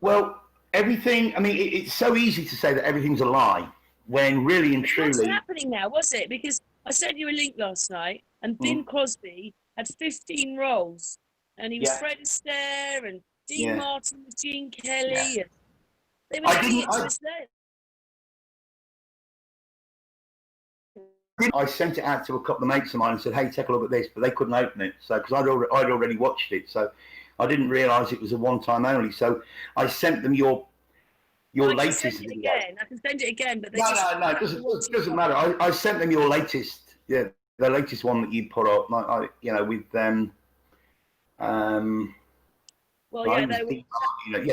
Well, everything. I mean, it's so easy to say that everything's a lie when really and truly. What's happening now? Was it because I sent you a link last night and Bing Crosby had 15 roles and he was Fred Astaire and Dean Martin with Gene Kelly. Yeah. And they were getting into his leg. I sent it out to a couple of mates of mine and said, "Hey, take a look at this," but they couldn't open it. So because I'd already watched it, so I didn't realise it was a one-time only. So I sent them your latest video. Again. I can send it again, but they no, it doesn't matter. I sent them your latest, the latest one that you put up. With them. Well, yeah, they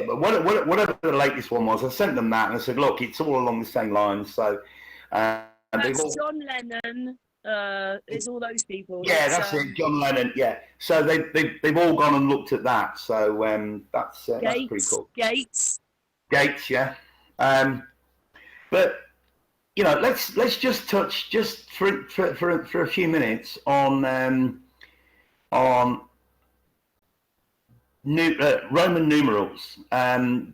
were. But whatever the latest one was, I sent them that and I said, "Look, it's all along the same lines." So. That's John Lennon. It's all those people. Yeah, that's it, John Lennon. Yeah, so they've all gone and looked at that. So that's pretty cool. Gates, yeah. But let's just touch just for a few minutes on Roman numerals.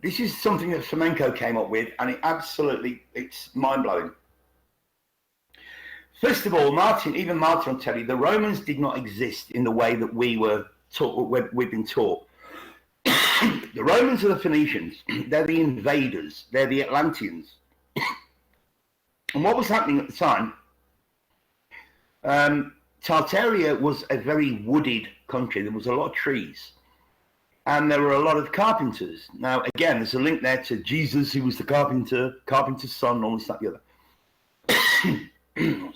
This is something that Flamenco came up with, and it's mind blowing. First of all, even Martin will tell you, the Romans did not exist in the way that we've been taught. The Romans are the Phoenicians. They're the invaders. They're the Atlanteans. And what was happening at the time, Tartaria was a very wooded country. There was a lot of trees. And there were a lot of carpenters. Now, again, there's a link there to Jesus, who was the carpenter's son, all this, that, the other.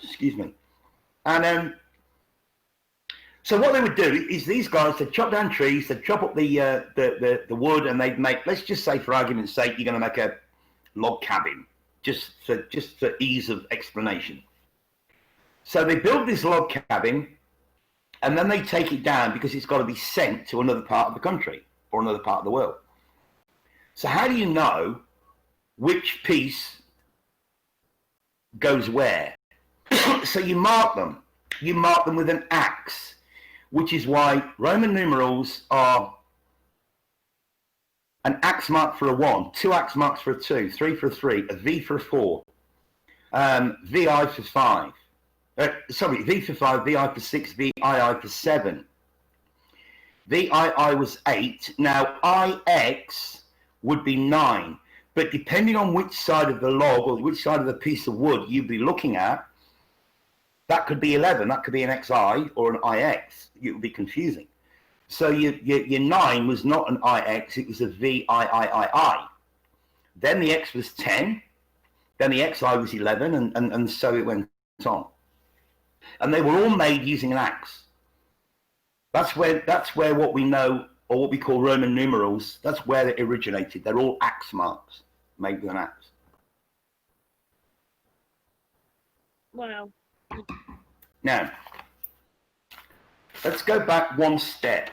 Excuse me. And so what they would do is these guys, they'd chop down trees, they'd chop up the wood, and they'd make, let's just say for argument's sake, you're going to make a log cabin, just for ease of explanation. So they build this log cabin, and then they take it down because it's got to be sent to another part of the country or another part of the world. So how do you know which piece goes where? So you mark them. You mark them with an axe, which is why Roman numerals are an axe mark for a 1, 2 axe marks for a 2, 3 for a 3, a V for a 4, VI for 5. V for 5, VI for 6, VII for 7. VII was 8. Now IX would be 9. But depending on which side of the log or which side of the piece of wood you'd be looking at, that could be 11. That could be an XI or an IX. It would be confusing. So your 9 was not an IX. It was a VIII. Then the X was 10. Then the XI was 11, and so it went on. And they were all made using an axe. That's where what we know, or what we call Roman numerals, that's where they originated. They're all axe marks made with an axe. Wow. Now, let's go back one step.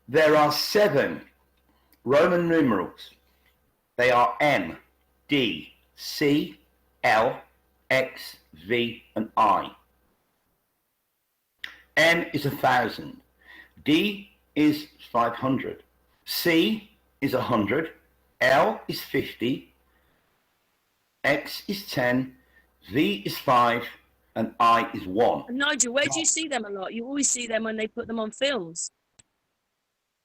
There are 7 Roman numerals. They are M, D, C, L, X, V, and I. M is 1,000. D is 500. C is 100. L is 50. X is 10. V is 5. And I is 1. And Nigel, where do you see them a lot? You always see them when they put them on films.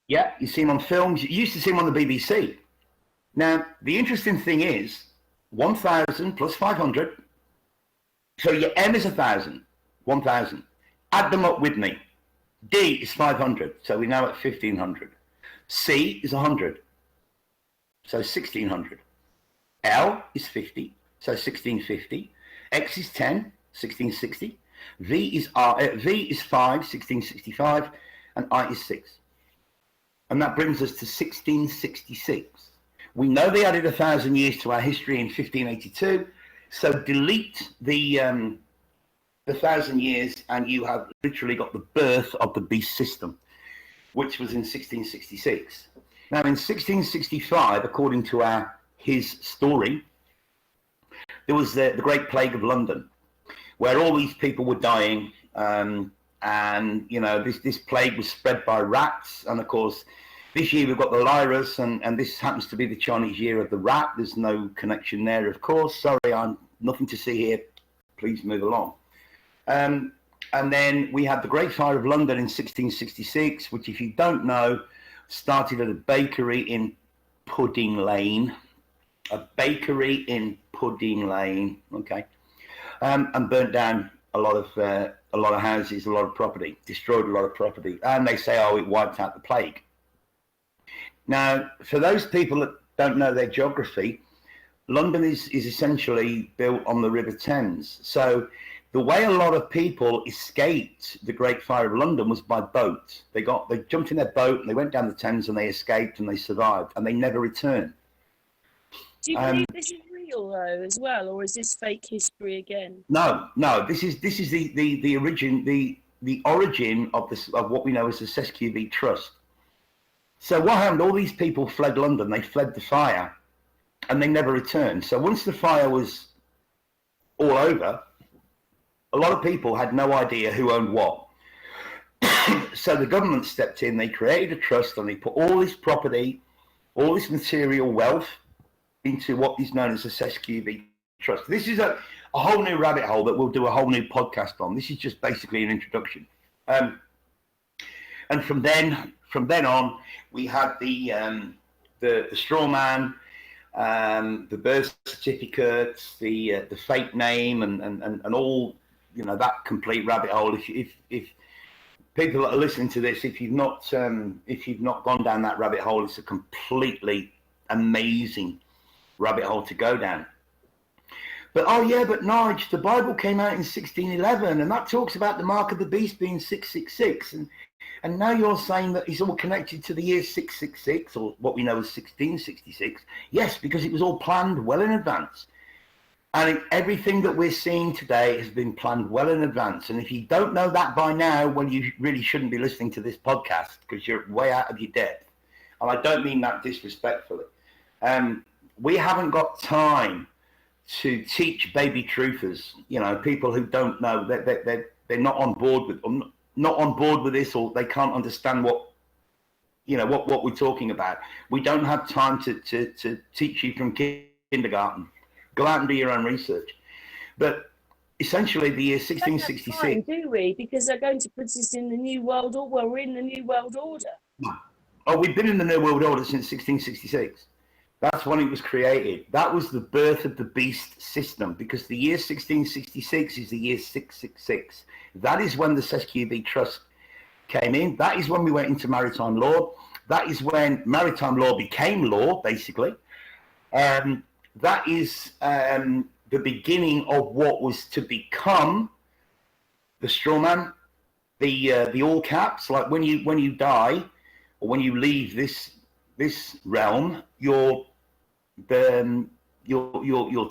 Yeah, you see them on films. You used to see them on the BBC. Now, the interesting thing is 1,000 plus 500. So your M is 1,000. 1,000. Add them up with me. D is 500, so we're now at 1,500. C is 100, so 1,600. L is 50, so 1,650. X is 10, 1,660. V is 5, 1,665, and I is 6. And that brings us to 1666. We know they added 1,000 years to our history in 1582. So delete the 1,000 years and you have literally got the birth of the beast system, which was in 1666. Now in 1665, according to his story, there was the Great Plague of London, where all these people were dying, and you know, this plague was spread by rats. And of course, this year we've got the Lyras, and this happens to be the Chinese year of the rat. There's no connection there, of course. Sorry, I'm nothing to see here. Please move along. And then we had the Great Fire of London in 1666, which, if you don't know, started at a bakery in Pudding Lane. A bakery in Pudding Lane, okay, and burnt down a lot of houses, a lot of property, destroyed a lot of property, and they say, oh, it wiped out the plague. Now, for those people that don't know their geography, London is essentially built on the River Thames. So the way a lot of people escaped the Great Fire of London was by boat. They jumped in their boat and they went down the Thames and they escaped and they survived and they never returned. Do you believe this is real though, as well, or is this fake history again? No. This is the origin of what we know as the SAMFU Trust. So what happened? All these people fled London. They fled the fire, and they never returned. So once the fire was all over, a lot of people had no idea who owned what. So the government stepped in. They created a trust, and they put all this property, all this material wealth, into what is known as the SAMFU Trust. This is a whole new rabbit hole that we'll do a whole new podcast on. This is just basically an introduction. And from then on, we had the straw man, the birth certificates, the fake name, and all, you know, that complete rabbit hole. If people that are listening to this, if you've not gone down that rabbit hole, it's a completely amazing rabbit hole to go down. But Nige, the Bible came out in 1611, and that talks about the mark of the beast being 666, and now you're saying that it's all connected to the year 666, or what we know as 1666. Yes, because it was all planned well in advance, and everything that we're seeing today has been planned well in advance. And if you don't know that by now, well, you really shouldn't be listening to this podcast, because you're way out of your depth. And I don't mean that disrespectfully. We haven't got time to teach baby truthers, you know, people who don't know, they're not on board with this, or they can't understand what we're talking about. We don't have time to teach you from kindergarten. Go out and do your own research. But essentially, the year 1666. We don't have time, do we? Because they're going to put us in the New World Order. Well, we're in the New World Order. Oh, we've been in the New World Order since 1666. That's when it was created. That was the birth of the beast system, because the year 1666 is the year 666. That is when the SAMFU Trust came in. That is when we went into maritime law. That is when maritime law became law, basically. That is the beginning of what was to become the straw man, the all caps. Like when you die, or when you leave this realm, your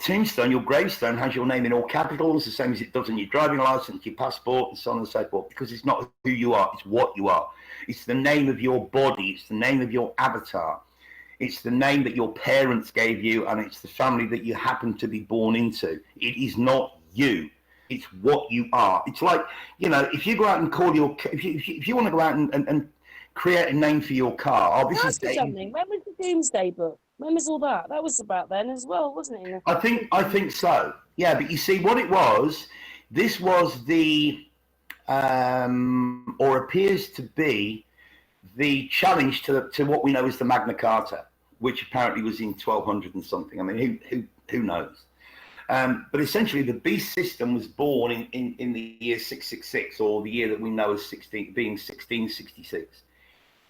tombstone, your gravestone has your name in all capitals, the same as it does in your driving license, your passport, and so on and so forth, because it's not who you are, it's what you are. It's the name of your body, it's the name of your avatar, it's the name that your parents gave you, and it's the family that you happen to be born into. It is not you, it's what you are. It's like, you know, if you go out and call if you want to go out and create a name for your car. Can I ask you something? When was the Doomsday Book? When was all that? That was about then as well, wasn't it? I think so. Yeah, but you see what it was. This was the, or appears to be, the challenge to what we know as the Magna Carta, which apparently was in 1200 and something. I mean, who knows? But essentially, the beast system was born in the year 666, or the year that we know as being 1666.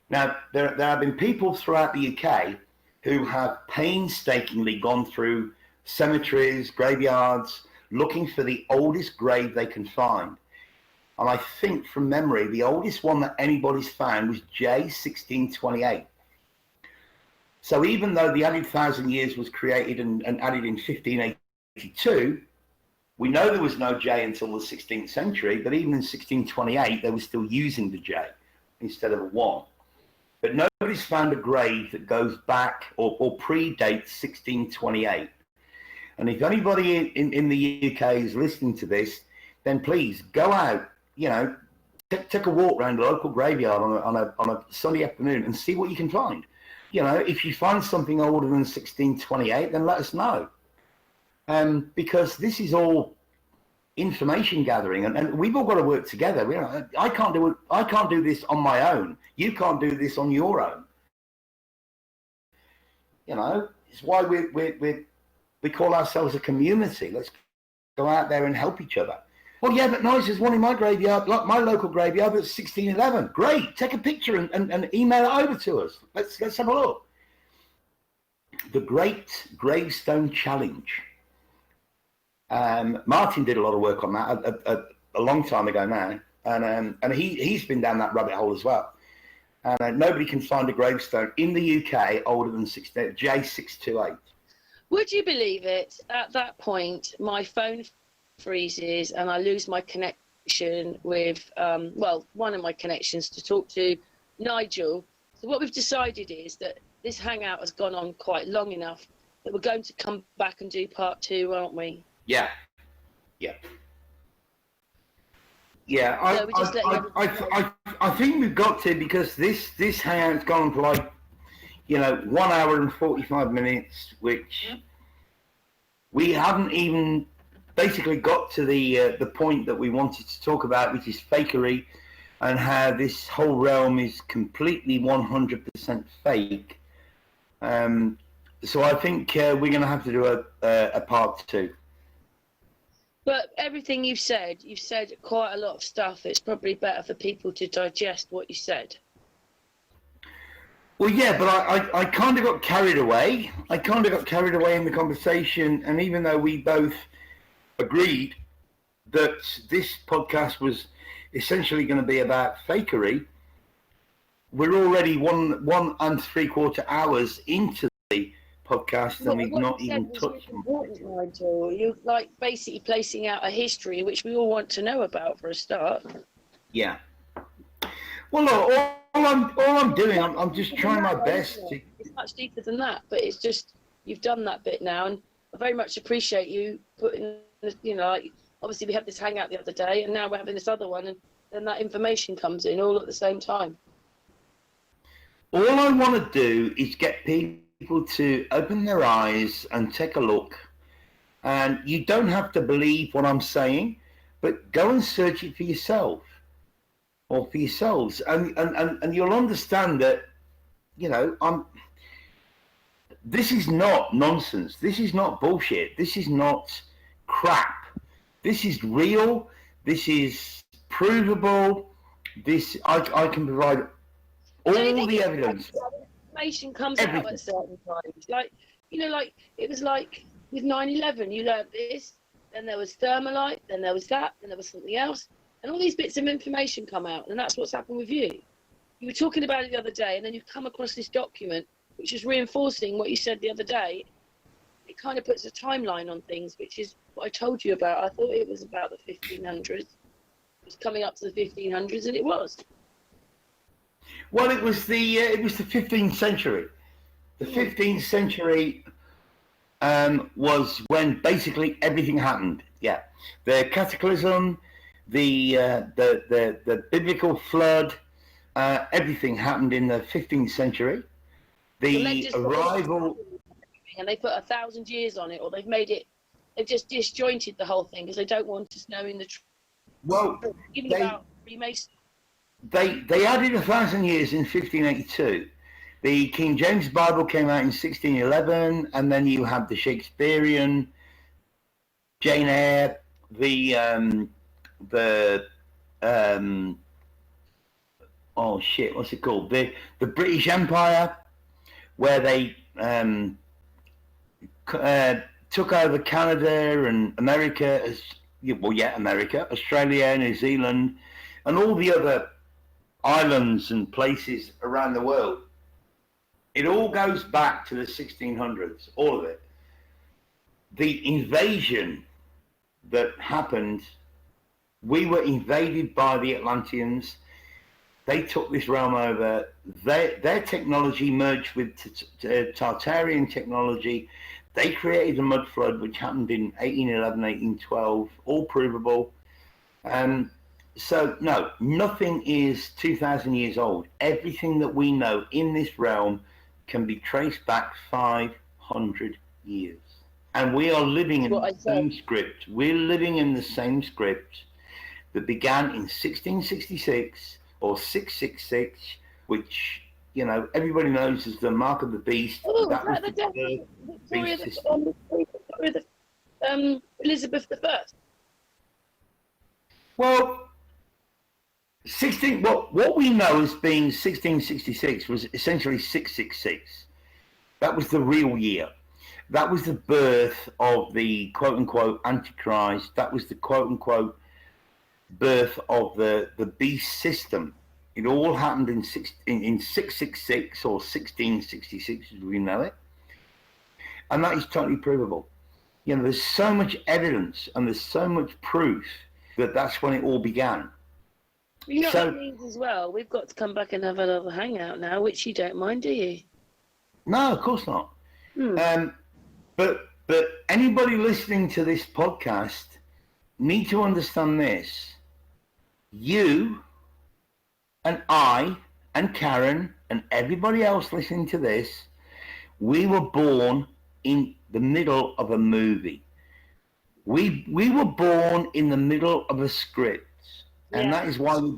Now, there have been people throughout the UK who have painstakingly gone through cemeteries, graveyards, looking for the oldest grave they can find. And I think from memory, the oldest one that anybody's found was J 1628. So even though the added 1,000 years was created and added in 1582, we know there was no J until the 16th century, but even in 1628, they were still using the J instead of a 1. But nobody's found a grave that goes back or predates 1628. And if anybody in the UK is listening to this, then please go out, take a walk around a local graveyard on a sunny afternoon and see what you can find. If you find something older than 1628, then let us know. Because this is all information gathering, and we've all got to work together. I can't do this on my own. You can't do this on your own. It's why we call ourselves a community. Let's go out there and help each other. Well, yeah, but nice, there's one in my graveyard, like my local graveyard, that's 1611. Great, take a picture and email it over to us. Let's have a look. The Great Gravestone Challenge. Martin did a lot of work on that a long time ago now, and he's been down that rabbit hole as well. And nobody can find a gravestone in the UK older than J628. Would you believe it? At that point, my phone freezes and I lose my connection with, one of my connections to talk to Nigel. So what we've decided is that this hangout has gone on quite long enough that we're going to come back and do part 2, aren't we? Yeah. I think we've got to, because this hangout's gone for 1 hour and 45 minutes, which we haven't even basically got to the point that we wanted to talk about, which is fakery, and how this whole realm is completely 100% fake. So I think we're going to have to do a part 2. But everything you've said quite a lot of stuff. It's probably better for people to digest what you said. Well, yeah, but I kind of got carried away. I kind of got carried away in the conversation, and even though we both agreed that this podcast was essentially going to be about fakery, we're already 1 3/4 hours into the podcast, and we've not even touched on. Nigel, you're basically placing out a history which we all want to know about for a start. Yeah. Well, look, all I'm doing, I'm just trying my best to. It's much deeper than that, but it's just you've done that bit now, and I very much appreciate you putting. Obviously we had this hangout the other day, and now we're having this other one, and then that information comes in all at the same time. All I want to do is get people to open their eyes and take a look. And you don't have to believe what I'm saying, but go and search it for yourself, or for yourselves, and you'll understand that, this is not nonsense. This is not bullshit. This is not crap. This is real. This is provable. I can provide all the evidence. Information comes out at certain times. It was like with 9/11, you learned this, then there was thermalite, then there was that, then there was something else, and all these bits of information come out, and that's what's happened with you. You were talking about it the other day, and then you come across this document, which is reinforcing what you said the other day. It kind of puts a timeline on things, which is what I told you about. I thought it was about the 1500s. It was coming up to the 1500s, and it was. Well, it was the 15th century. The 15th century was when basically everything happened. Yeah, the cataclysm, the biblical flood, everything happened in the 15th century. The arrival, and they put 1,000 years on it, or they've just disjointed the whole thing because they don't want us knowing the truth. Well, even about Freemasons. They added 1,000 years in 1582. The King James Bible came out in 1611, and then you have the Shakespearean, Jane Eyre, what's it called? The British Empire, where they took over Canada and America as America, Australia, New Zealand, and all the other islands and places around the world. It all goes back to the 1600s, all of it. The invasion that happened, we were invaded by the Atlanteans. They took this realm over. Their technology merged with Tartarian technology. They created a mud flood, which happened in 1811, 1812, all provable. So, no, nothing is 2,000 years old. Everything that we know in this realm can be traced back 500 years. And we are living in the same script. We're living in the same script that began in 1666 or 666, which, you know, everybody knows as the mark of the beast. Oh, that was the death of Elizabeth I. Well, what we know as being 1666 was essentially 666. That was the real year. That was the birth of the quote-unquote Antichrist. That was the quote-unquote birth of the beast system. It all happened in 666 or 1666 as we know it. And that is totally provable. You know, there's so much evidence and there's so much proof that that's when it all began. You know what it means as well? We've got to come back and have another hangout now, which you don't mind, do you? No, of course not. But anybody listening to this podcast need to understand this. You and I and Karen and everybody else listening to this, we were born in the middle of a movie. We were born in the middle of a script. And that is why we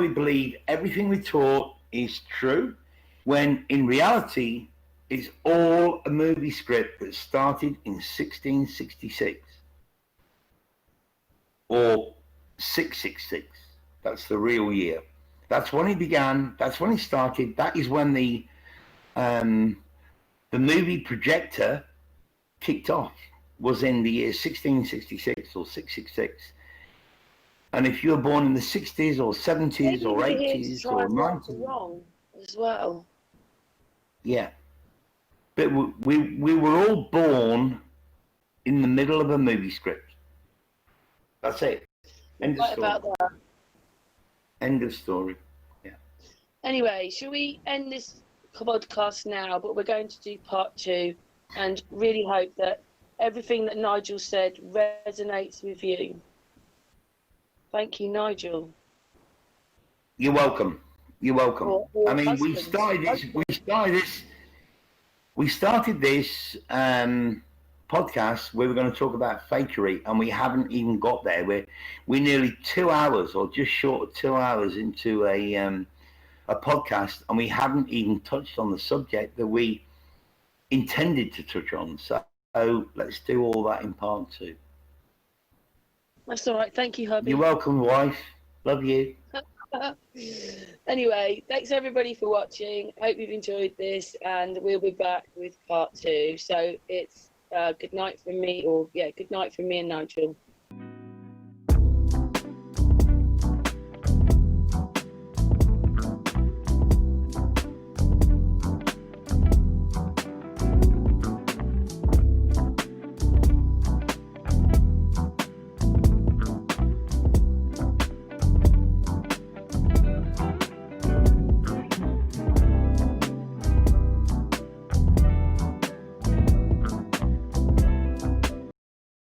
believe everything we taught is true, when in reality it's all a movie script that started in 1666 or 666. That's the real year. That's when it began. That's when it started. That is when the movie projector kicked off, was in the year 1666 or 666. And if you were born in the 60s or 70s or 80s or 90s, wrong as well. Yeah, but we were all born in the middle of a movie script. That's it. End of story. About that. End of story. Yeah. Anyway, shall we end this podcast now? But we're going to do part 2, and really hope that everything that Nigel said resonates with you. Thank you, Nigel. You're welcome. You're welcome. Or I mean, husbands. we started this podcast where we're going to talk about fakery, and we haven't even got there. We're nearly 2 hours, or just short of 2 hours, into a podcast, and we haven't even touched on the subject that we intended to touch on. So let's do all that in part 2. That's all right. Thank you, hubby. You're welcome, wife. Love you. Anyway, thanks everybody for watching. Hope you've enjoyed this, and we'll be back with part 2. So it's good night from me, good night from me and Nigel.